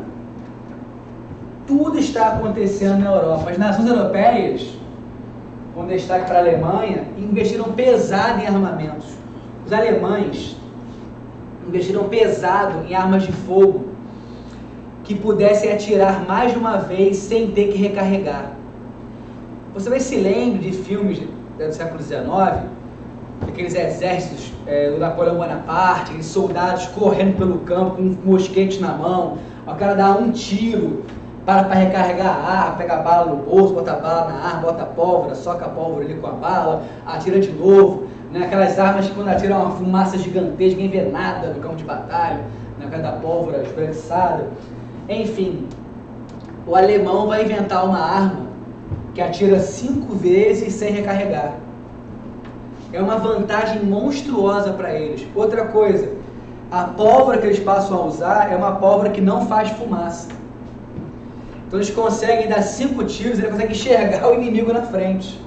Tudo está acontecendo na Europa. As nações europeias, com destaque para a Alemanha, investiram pesado em armamentos. Os alemães investiram pesado em armas de fogo que pudessem atirar mais de uma vez sem ter que recarregar. Você vai se lembrar de filmes do século XIX, aqueles exércitos do Napoleão Bonaparte, aqueles soldados correndo pelo campo com mosquetes na mão, o cara dá um tiro para recarregar a arma, pega a bala no bolso, bota a bala na arma, bota a pólvora, soca a pólvora ali com a bala, atira de novo, né? Aquelas armas que quando atiram uma fumaça gigantesca, ninguém vê nada no campo de batalha, na cara da pólvora esbranquiçada. Enfim, o alemão vai inventar uma arma que atira 5 vezes sem recarregar. É uma vantagem monstruosa para eles. Outra coisa, a pólvora que eles passam a usar é uma pólvora que não faz fumaça. Então eles conseguem dar 5 tiros e eles conseguem enxergar o inimigo na frente,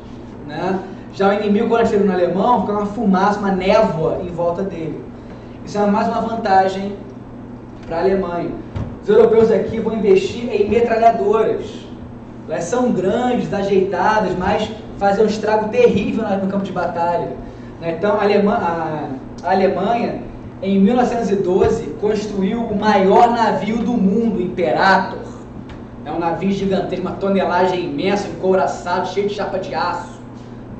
né? Já o inimigo, quando atira no alemão, fica uma fumaça, uma névoa em volta dele. Isso é mais uma vantagem para a Alemanha. Os europeus aqui vão investir em metralhadoras. Elas são grandes, ajeitadas, mas fazem um estrago terrível no campo de batalha. Então a Alemanha, em 1912, construiu o maior navio do mundo, o Imperator. É um navio gigantesco, uma tonelagem imensa, encouraçado, cheio de chapa de aço,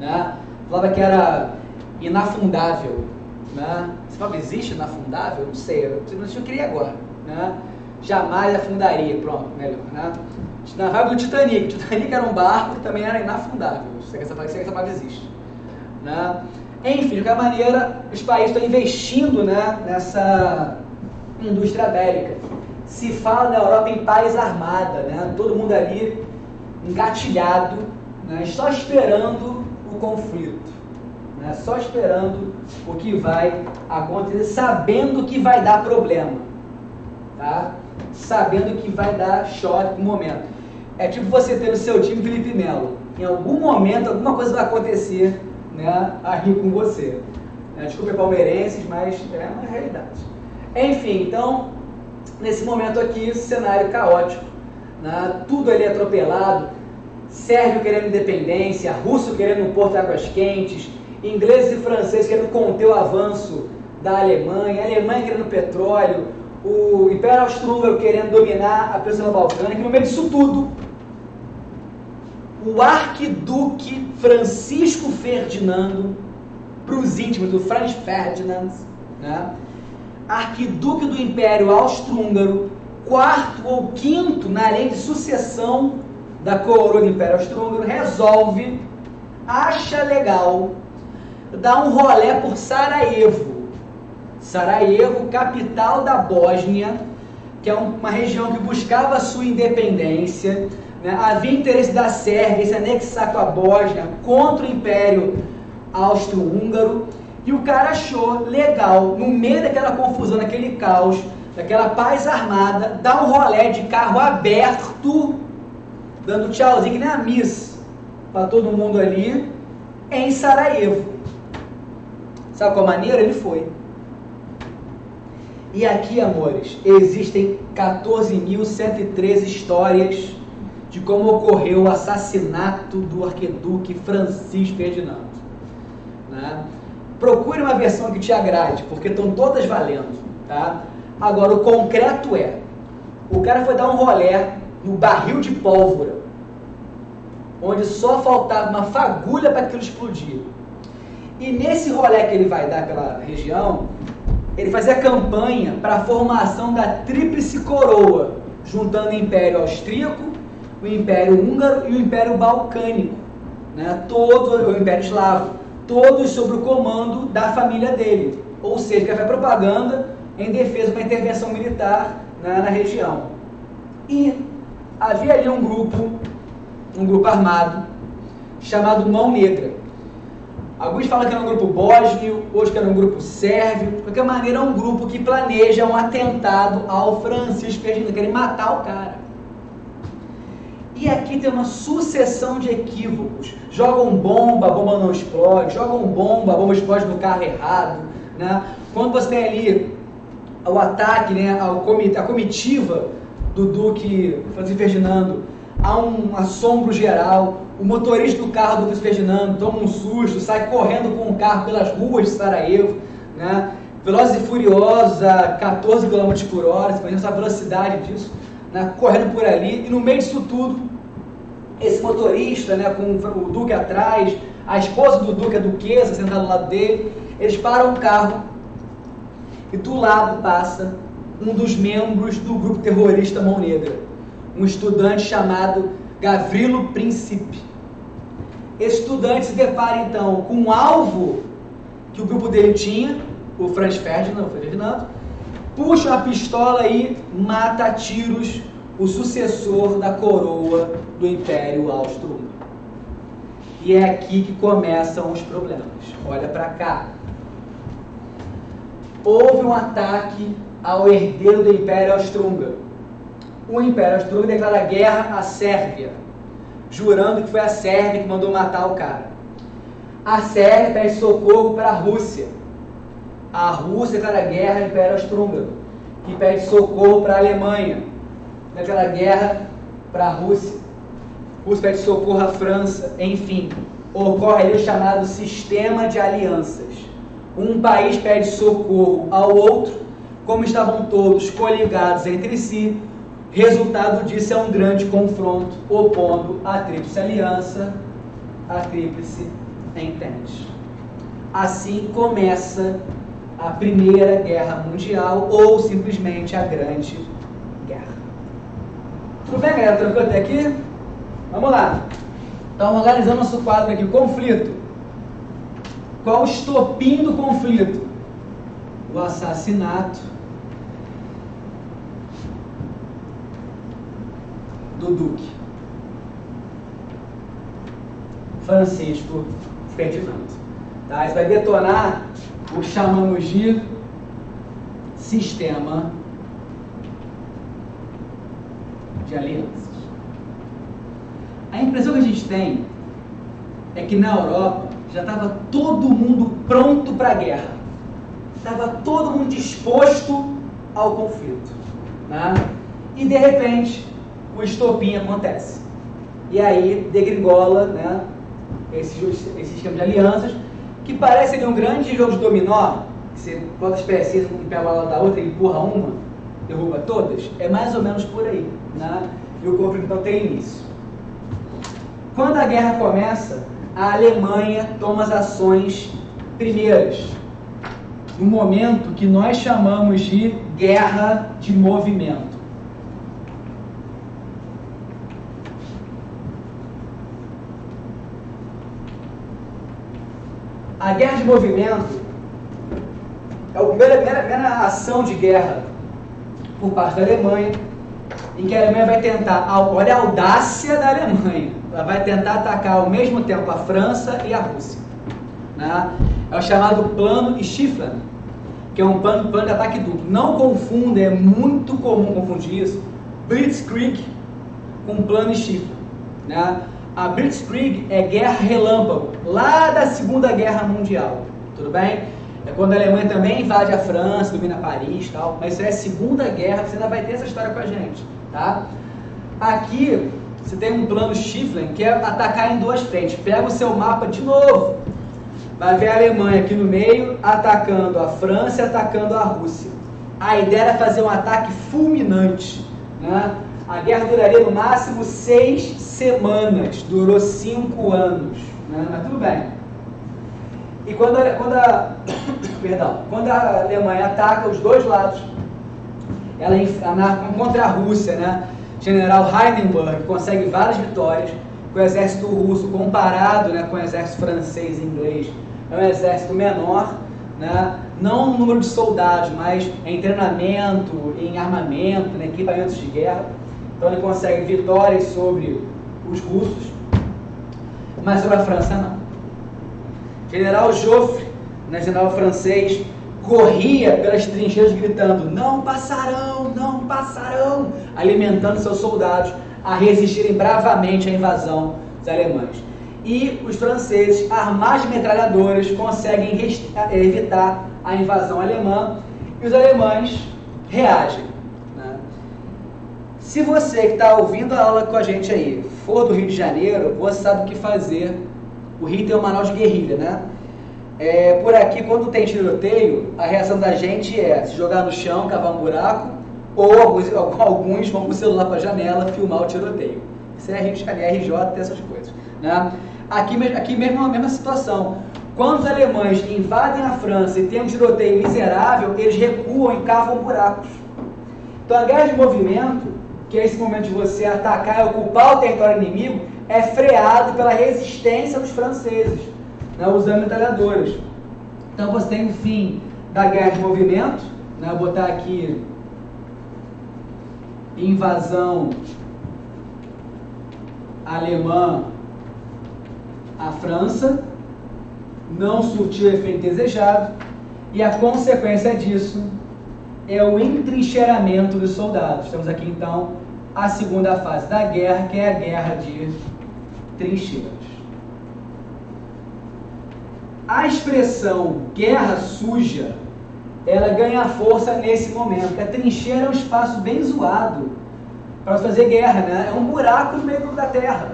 né? Falava que era inafundável, né? Você fala, existe inafundável? Não sei, eu queria agora, né? Jamais afundaria, pronto, melhor, né? Na vibe do Titanic. O Titanic era um barco que também era inafundável. Se essa palavra existe, né? Enfim, de qualquer maneira, os países estão investindo, né, nessa indústria bélica. Se fala na Europa em paz armada, né? Todo mundo ali engatilhado, né? Só esperando o conflito, né? Só esperando o que vai acontecer, sabendo que vai dar problema, tá? Sabendo que vai dar choque no momento. É tipo você ter no seu time Felipe Melo. Em algum momento, alguma coisa vai acontecer, né, aí com você. Desculpe, palmeirenses, mas é uma realidade. Enfim, então, nesse momento aqui, cenário caótico, né, tudo ali atropelado, Sérvio querendo independência, russo querendo um porto de águas quentes, ingleses e franceses querendo conter o avanço da Alemanha, a Alemanha querendo petróleo, o Império Austro-Húngaro querendo dominar a Península Balcânica. E no meio disso tudo, o arquiduque Francisco Ferdinando, para os íntimos do Franz Ferdinand, né? Arquiduque do Império Austro-Húngaro, quarto ou quinto na lei de sucessão da coroa do Império Austro-Húngaro, resolve, acha legal, dar um rolé por Sarajevo. Sarajevo, capital da Bósnia, que é uma região que buscava a sua independência, né? Havia interesse da Sérvia em se anexar com a Bósnia contra o Império Austro-Húngaro, e o cara achou legal, no meio daquela confusão, daquele caos, daquela paz armada, dar um rolé de carro aberto dando tchauzinho, que nem a Miss, para todo mundo ali, em Sarajevo. Sabe qual maneira? Ele foi. E aqui, amores, existem 14.113 histórias de como ocorreu o assassinato do arquiduque Francisco Ferdinando. Né? Procure uma versão que te agrade, porque estão todas valendo. Tá? Agora, o concreto é, o cara foi dar um rolé no barril de pólvora, onde só faltava uma fagulha para aquilo explodir. E nesse rolé que ele vai dar pela região, ele fazia campanha para a formação da Tríplice Coroa, juntando o Império Austríaco, o Império Húngaro e o Império Balcânico, né? Todo o Império Eslavo, todos sob o comando da família dele. Ou seja, que foi propaganda em defesa de uma intervenção militar, né, na região. E havia ali um grupo armado, chamado Mão Negra. Alguns falam que era um grupo bósnio, outros que era um grupo sérvio. De qualquer maneira, é um grupo que planeja um atentado ao Francisco Ferdinando, querem matar o cara. E aqui tem uma sucessão de equívocos. Jogam bomba, a bomba não explode. Jogam bomba, a bomba explode no carro errado. Né? Quando você tem ali o ataque, né, a comitiva do Duque Francisco Ferdinando, há um assombro geral. O motorista do carro do Francisco Ferdinando toma um susto, sai correndo com o carro pelas ruas de Sarajevo, né? Veloz e furiosa, 14 km por hora, você imagina a velocidade disso, né? Correndo por ali, e no meio disso tudo, esse motorista, né, com o Duque atrás, a esposa do Duque, a duquesa, sentada ao lado dele, eles param o carro, e do lado passa um dos membros do grupo terrorista Mão Negra, um estudante chamado Gavrilo Princip. Esse estudante se depara então com um alvo que o grupo dele tinha, o Franz Ferdinand, puxa a pistola e mata a tiros o sucessor da coroa do Império Austro-Húngaro. E é aqui que começam os problemas. Olha para cá. Houve um ataque ao herdeiro do Império Austro-Húngaro. O Império Austro-Húngaro declara guerra à Sérvia, jurando que foi a Sérvia que mandou matar o cara. A Sérvia pede socorro para a Rússia. A Rússia declara guerra ao Império Austro-Húngaro, que pede socorro para a Alemanha, declara guerra para a Rússia. A Rússia pede socorro à França. Enfim, ocorre ali o chamado sistema de alianças. Um país pede socorro ao outro, como estavam todos coligados entre si. Resultado disso é um grande confronto opondo a Tríplice Aliança, a Tríplice Entente. Assim começa a Primeira Guerra Mundial, ou simplesmente a Grande Guerra. Tudo bem, galera? Tranquilo até aqui? Vamos lá. Então, organizando nosso quadro aqui, conflito. Qual o estopim do conflito? O assassinato do Duque Francisco Ferdinando. Tá? Isso vai detonar o que chamamos de sistema de alianças. A impressão que a gente tem é que na Europa já estava todo mundo pronto para a guerra. Estava todo mundo disposto ao conflito. Né? E de repente o estopim acontece. E aí degringola, né, esse sistema de alianças, que parece ali um grande jogo de dominó, que você bota as pecinhas, um pega lá da outra, empurra uma, derruba todas. É mais ou menos por aí. Né? E o conflito então tem início. Quando a guerra começa, a Alemanha toma as ações primeiras, no momento que nós chamamos de guerra de movimento. A guerra de movimento é a primeira ação de guerra por parte da Alemanha, em que a Alemanha vai tentar, olha a audácia da Alemanha, ela vai tentar atacar ao mesmo tempo a França e a Rússia. Né? É o chamado Plano Schieffelin, que é um plano de ataque duplo. Não confunda, é muito comum confundir isso, Blitzkrieg com Plano Schieffelin. né? A Blitzkrieg é guerra relâmpago, lá da Segunda Guerra Mundial, tudo bem? É quando a Alemanha também invade a França, domina Paris e tal, mas isso é Segunda Guerra, você ainda vai ter essa história com a gente, tá? Aqui, você tem um plano Schieffelin, que é atacar em duas frentes. Pega o seu mapa de novo, vai ver a Alemanha aqui no meio, atacando a França e atacando a Rússia. A ideia era fazer um ataque fulminante, né? A guerra duraria no máximo 6 semanas, durou 5 anos, né? Mas tudo bem. E quando a Alemanha ataca os dois lados, ela contra a Rússia, né? General Hindenburg consegue várias vitórias, com o exército russo comparado, né, com o exército francês e inglês, é um exército menor, né? Não no número de soldados, mas em treinamento, em armamento, né, equipamentos de guerra. Então ele consegue vitórias sobre os russos, mas sobre a França não. General Joffre, né, general francês, corria pelas trincheiras gritando: não passarão, não passarão, alimentando seus soldados a resistirem bravamente à invasão dos alemães. E os franceses, armados de metralhadoras, conseguem evitar a invasão alemã, e os alemães reagem, né? Se você que está ouvindo a aula com a gente aí for do Rio de Janeiro, você sabe o que fazer. O Rio tem um manual de guerrilha, né? Por aqui, quando tem tiroteio, a reação da gente é se jogar no chão, cavar um buraco, ou alguns vão com o celular para a janela filmar o tiroteio. Isso é Rio de Janeiro, RJ, tem essas coisas, né? Aqui mesmo é a mesma situação. Quando os alemães invadem a França e tem um tiroteio miserável, eles recuam e cavam buracos. Então a guerra de movimento, que é esse momento de você atacar e ocupar o território inimigo, é freado pela resistência dos franceses, né, usando metralhadoras. Então você tem o fim da guerra de movimento, né, vou botar aqui invasão alemã à França, não surtiu o efeito desejado, e a consequência disso é o entrincheiramento dos soldados. Temos aqui então a segunda fase da guerra, que é a guerra de trincheiras. A expressão guerra suja, ela ganha força nesse momento. A trincheira é um espaço bem zoado para fazer guerra, né? É um buraco no meio da terra.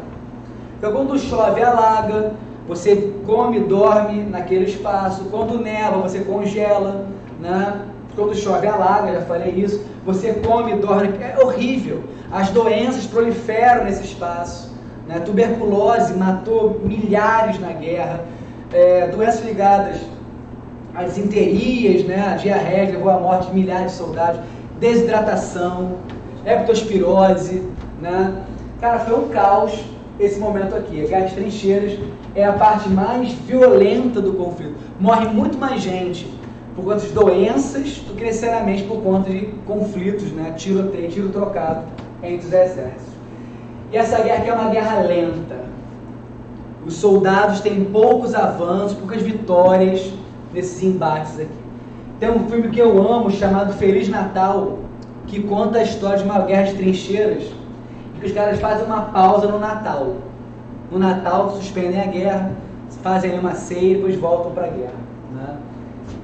Então quando chove, alaga, você come e dorme naquele espaço. Quando neva, você congela, né? Quando chove, alaga, já falei isso. Você come e dorme, é horrível. As doenças proliferam nesse espaço, né? Tuberculose matou milhares na guerra. Doenças ligadas às enterias, né? A diarreia levou à morte de milhares de soldados. Desidratação, leptospirose, né? Cara, foi um caos esse momento aqui. A guerra de trincheiras é a parte mais violenta do conflito. Morre muito mais gente por conta de doenças do que necessariamente por conta de conflitos, né? Tiroteio, tiro trocado entre os exércitos. E essa guerra aqui é uma guerra lenta. Os soldados têm poucos avanços, poucas vitórias nesses embates aqui. Tem um filme que eu amo chamado Feliz Natal, que conta a história de uma guerra de trincheiras, e que os caras fazem uma pausa no Natal. No Natal suspendem a guerra, fazem uma ceia e depois voltam para a guerra, né?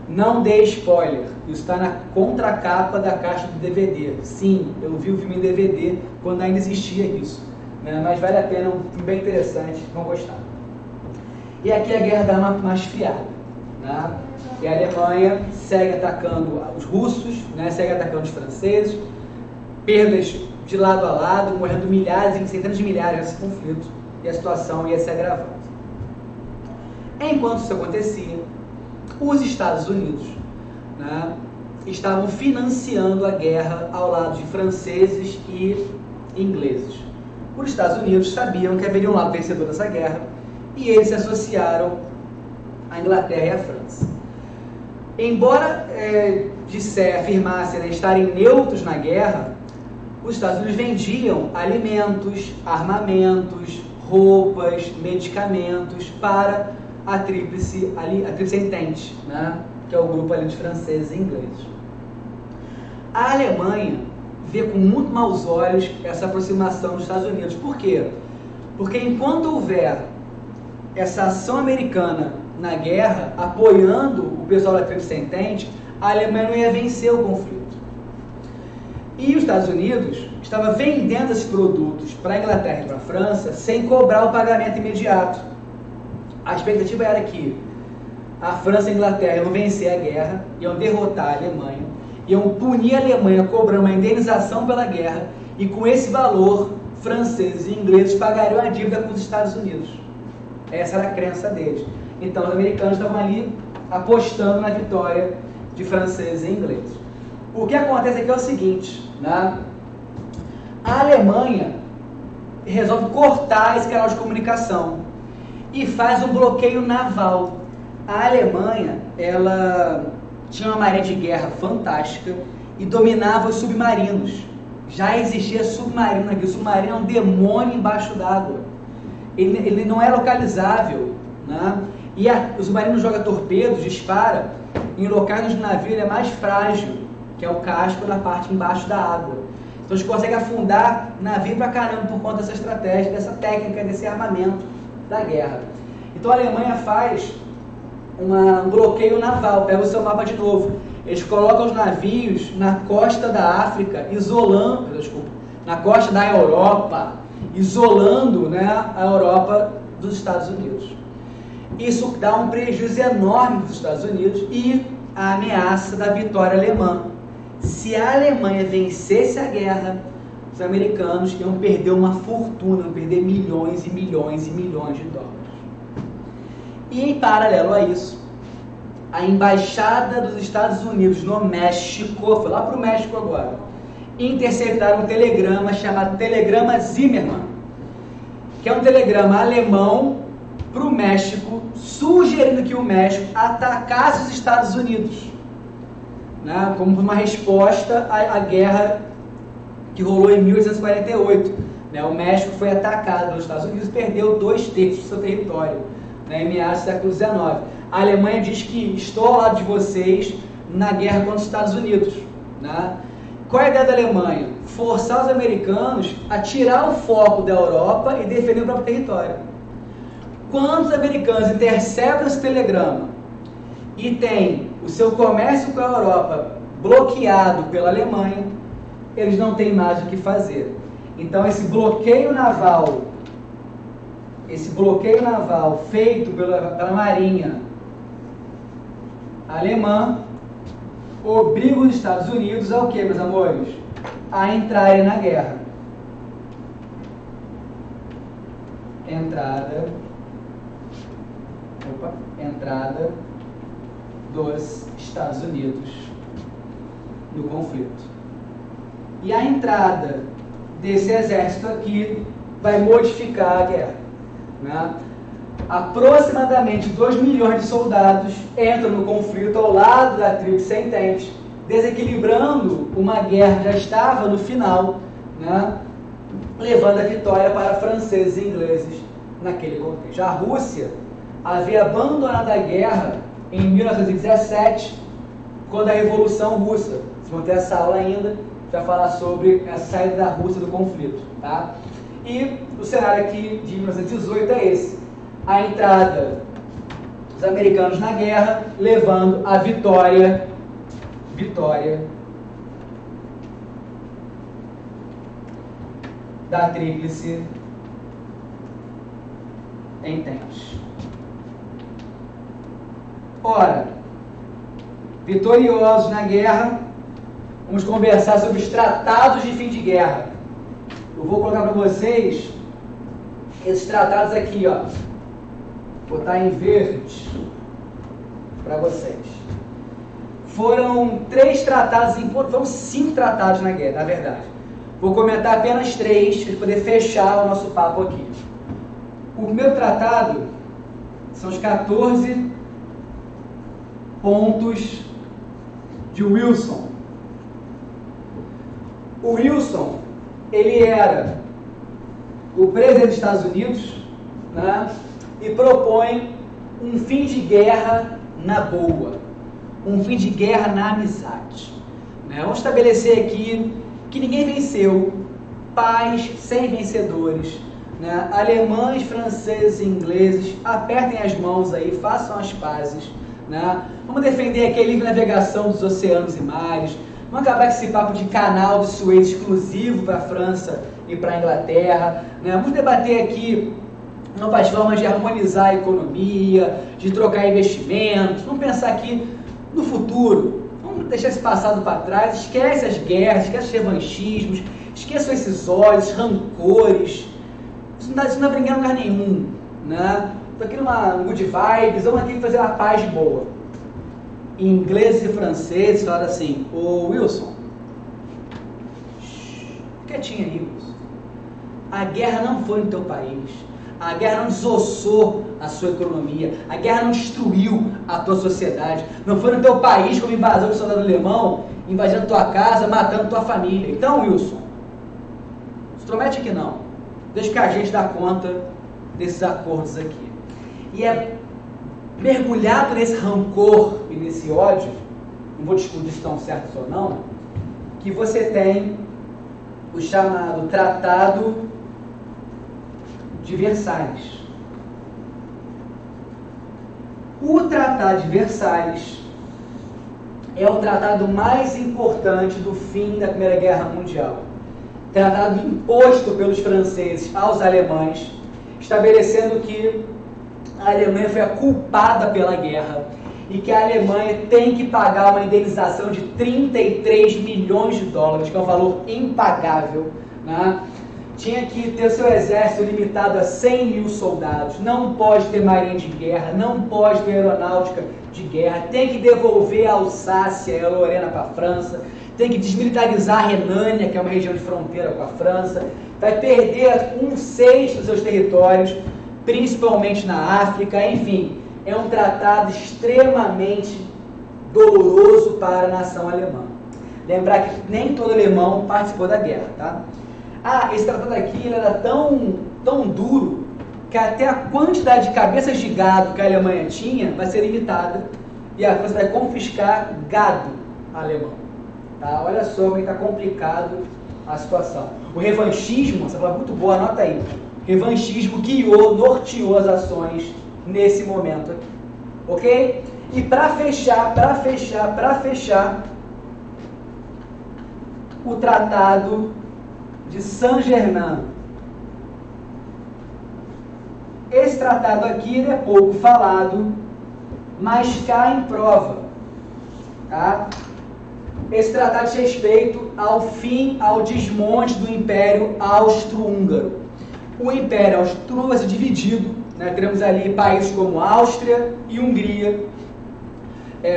Não dê spoiler, isso está na contracapa da caixa do DVD. Sim, eu vi o filme em DVD quando ainda existia isso, né? Mas vale a pena, é um filme bem interessante, vão gostar. E aqui a guerra dá uma esfriada, né? E a Alemanha segue atacando os russos, né? Segue atacando os franceses, perdas de lado a lado, morrendo milhares, centenas de milhares nesse conflito, e a situação ia se agravando. Enquanto isso acontecia, os Estados Unidos, né, estavam financiando a guerra ao lado de franceses e ingleses. Os Estados Unidos sabiam que haveria um lado vencedor dessa guerra, e eles se associaram à Inglaterra e à França. Embora afirmassem, né, estarem neutros na guerra, os Estados Unidos vendiam alimentos, armamentos, roupas, medicamentos para a Tríplice Entente, né, que é o grupo ali de franceses e ingleses. A Alemanha vê com muito maus olhos essa aproximação dos Estados Unidos. Por quê? Porque enquanto houver essa ação americana na guerra, apoiando o pessoal da Tríplice Entente, a Alemanha não ia vencer o conflito. E os Estados Unidos estava vendendo esses produtos para a Inglaterra e para a França sem cobrar o pagamento imediato. A expectativa era que a França e a Inglaterra iam vencer a guerra, iam derrotar a Alemanha, iam punir a Alemanha cobrando uma indenização pela guerra, e com esse valor, franceses e ingleses pagariam a dívida com os Estados Unidos. Essa era a crença deles. Então os americanos estavam ali apostando na vitória de franceses e ingleses. O que acontece aqui é o seguinte, né? A Alemanha resolve cortar esse canal de comunicação e faz um bloqueio naval. A Alemanha, ela tinha uma marinha de guerra fantástica e dominava os submarinos. Já existia submarino aqui. O submarino é um demônio embaixo d'água. Ele não é localizável, né? E o submarino joga torpedos, dispara. Em locais onde o navio ele é mais frágil, que é o casco na parte embaixo da água. Então eles conseguem afundar navio pra caramba por conta dessa estratégia, dessa técnica, desse armamento da guerra. Então a Alemanha faz um bloqueio naval. Pega o seu mapa de novo. Eles colocam os navios na costa da África, na costa da Europa, isolando, né, a Europa dos Estados Unidos. Isso dá um prejuízo enorme para os Estados Unidos e a ameaça da vitória alemã. Se a Alemanha vencesse a guerra, os americanos iam perder uma fortuna, iam perder milhões e milhões e milhões de dólares. E em paralelo a isso, a embaixada dos Estados Unidos no México, foi lá para o México agora, interceptaram um telegrama chamado Telegrama Zimmermann, que é um telegrama alemão para o México, sugerindo que o México atacasse os Estados Unidos, né, como uma resposta à guerra que rolou em 1848. Né, o México foi atacado pelos Estados Unidos e perdeu 2/3 do seu território, né, em meados do século XIX. A Alemanha diz que estou ao lado de vocês na guerra contra os Estados Unidos. Né? Qual é a ideia da Alemanha? Forçar os americanos a tirar o foco da Europa e defender o próprio território. Quando os americanos interceptam esse telegrama e tem o seu comércio com a Europa bloqueado pela Alemanha, eles não têm mais o que fazer. Então esse bloqueio naval feito pela Marinha alemã obriga os Estados Unidos a o que, meus amores? A entrarem na guerra. Entrada dos Estados Unidos no conflito. E a entrada desse exército aqui vai modificar a guerra. Né? Aproximadamente 2 milhões de soldados entram no conflito ao lado da Tríplice Entente, desequilibrando uma guerra que já estava no final, né? Levando a vitória para franceses e ingleses naquele contexto. A Rússia havia abandonado a guerra em 1917, quando a Revolução Russa. Vocês vão ter essa aula ainda, para falar sobre a saída da Rússia do conflito. Tá? E o cenário aqui de 1918 é esse. A entrada dos americanos na guerra, levando a vitória da Tríplice Entente. Ora, vitoriosos na guerra, vamos conversar sobre os tratados de fim de guerra. Eu vou colocar para vocês esses tratados aqui, ó. Vou botar em verde para vocês. Foram 3 tratados, foram 5 tratados na guerra, na verdade. Vou comentar apenas 3 para poder fechar o nosso papo aqui. O primeiro tratado são os 14 pontos de Wilson. O Wilson, ele era o presidente dos Estados Unidos, né, e propõe um fim de guerra na boa, um fim de guerra na amizade. Né? Vamos estabelecer aqui que ninguém venceu, paz sem vencedores, né? Alemães, franceses e ingleses, apertem as mãos aí, façam as pazes, né? Vamos defender aqui a livre navegação dos oceanos e mares, vamos acabar com esse papo de canal de Suez exclusivo para a França e para a Inglaterra, né? Vamos debater aqui novas formas de harmonizar a economia, de trocar investimentos, vamos pensar aqui no futuro, vamos deixar esse passado para trás, esquece as guerras, esquece os revanchismos, esqueçam esses ódios, rancores, isso não vai brincar em lugar nenhum, né? Estou aqui numa good vibes, vamos aqui fazer uma paz boa. Ingleses e franceses falaram assim: ô Wilson, quietinho aí, Wilson. A guerra não foi no teu país, a guerra não desossou a sua economia, a guerra não destruiu a tua sociedade, não foi no teu país como invasão do soldado alemão, invadindo tua casa, matando tua família. Então, Wilson, se promete que não, deixa que a gente dá conta desses acordos aqui. E é mergulhado nesse rancor e nesse ódio, não vou discutir se estão certos ou não, que você tem o chamado Tratado de Versalhes. O Tratado de Versalhes é o tratado mais importante do fim da Primeira Guerra Mundial. Tratado imposto pelos franceses aos alemães, estabelecendo que a Alemanha foi a culpada pela guerra e que a Alemanha tem que pagar uma indenização de 33 milhões de dólares, que é um valor impagável, né? Tinha que ter seu exército limitado a 100 mil soldados, não pode ter marinha de guerra, não pode ter aeronáutica de guerra, tem que devolver a Alsácia e a Lorena para a França, tem que desmilitarizar a Renânia, que é uma região de fronteira com a França, vai perder 1/6 dos seus territórios, principalmente na África, enfim, é um tratado extremamente doloroso para a nação alemã. Lembrar que nem todo alemão participou da guerra, tá? Esse tratado aqui ele era tão duro que até a quantidade de cabeças de gado que a Alemanha tinha vai ser limitada e a França vai confiscar gado alemão. Tá? Olha só como está complicado a situação. O revanchismo, essa palavra é muito boa, anota aí. Revanchismo guiou, norteou as ações nesse momento aqui. Ok? E para fechar, o Tratado de Saint-Germain. Esse tratado aqui é pouco falado, mas cai em prova. Tá? Esse tratado diz respeito ao desmonte do Império Austro-Húngaro. O Império Austro-Húngaro vai ser dividido, né? Teremos ali países como Áustria e Hungria,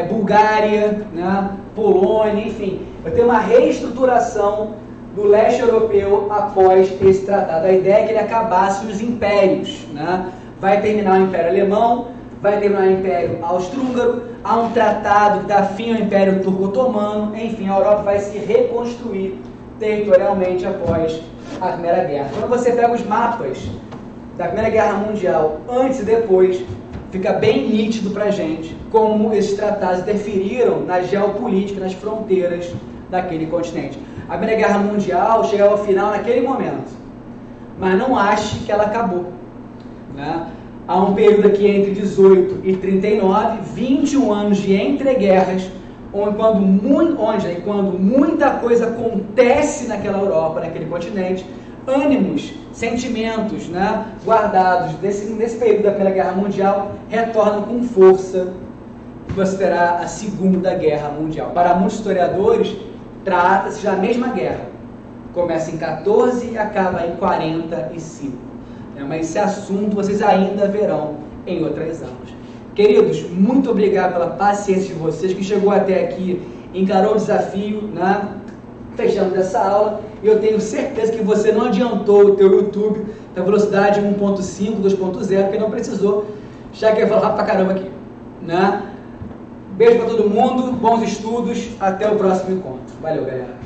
Bulgária, né? Polônia, enfim. Vai ter uma reestruturação do leste europeu após esse tratado. A ideia é que ele acabasse os impérios, né? Vai terminar o Império Alemão, vai terminar o Império Austro-Húngaro, há um tratado que dá fim ao Império Turco-Otomano, enfim, a Europa vai se reconstruir territorialmente após a Primeira Guerra. Quando você pega os mapas da Primeira Guerra Mundial, antes e depois, fica bem nítido pra gente como esses tratados interferiram na geopolítica, nas fronteiras daquele continente. A Primeira Guerra Mundial chegava ao final naquele momento, mas não ache que ela acabou, né? Há um período aqui entre 18 e 39, 21 anos de entreguerras, quando muita coisa acontece naquela Europa, naquele continente, ânimos, sentimentos, né, guardados nesse período da Primeira Guerra Mundial retornam com força. Você terá a Segunda Guerra Mundial. Para muitos historiadores, trata-se da mesma guerra. Começa em 14 e acaba em 45. Mas esse assunto vocês ainda verão em outras aulas. Queridos, muito obrigado pela paciência de vocês, que chegou até aqui, encarou o desafio, né? Fechamos essa aula, e eu tenho certeza que você não adiantou o teu YouTube da velocidade 1.5, 2.0, porque não precisou, já que eu ia falar rápido pra caramba aqui, né? Beijo para todo mundo, bons estudos, até o próximo encontro. Valeu, galera!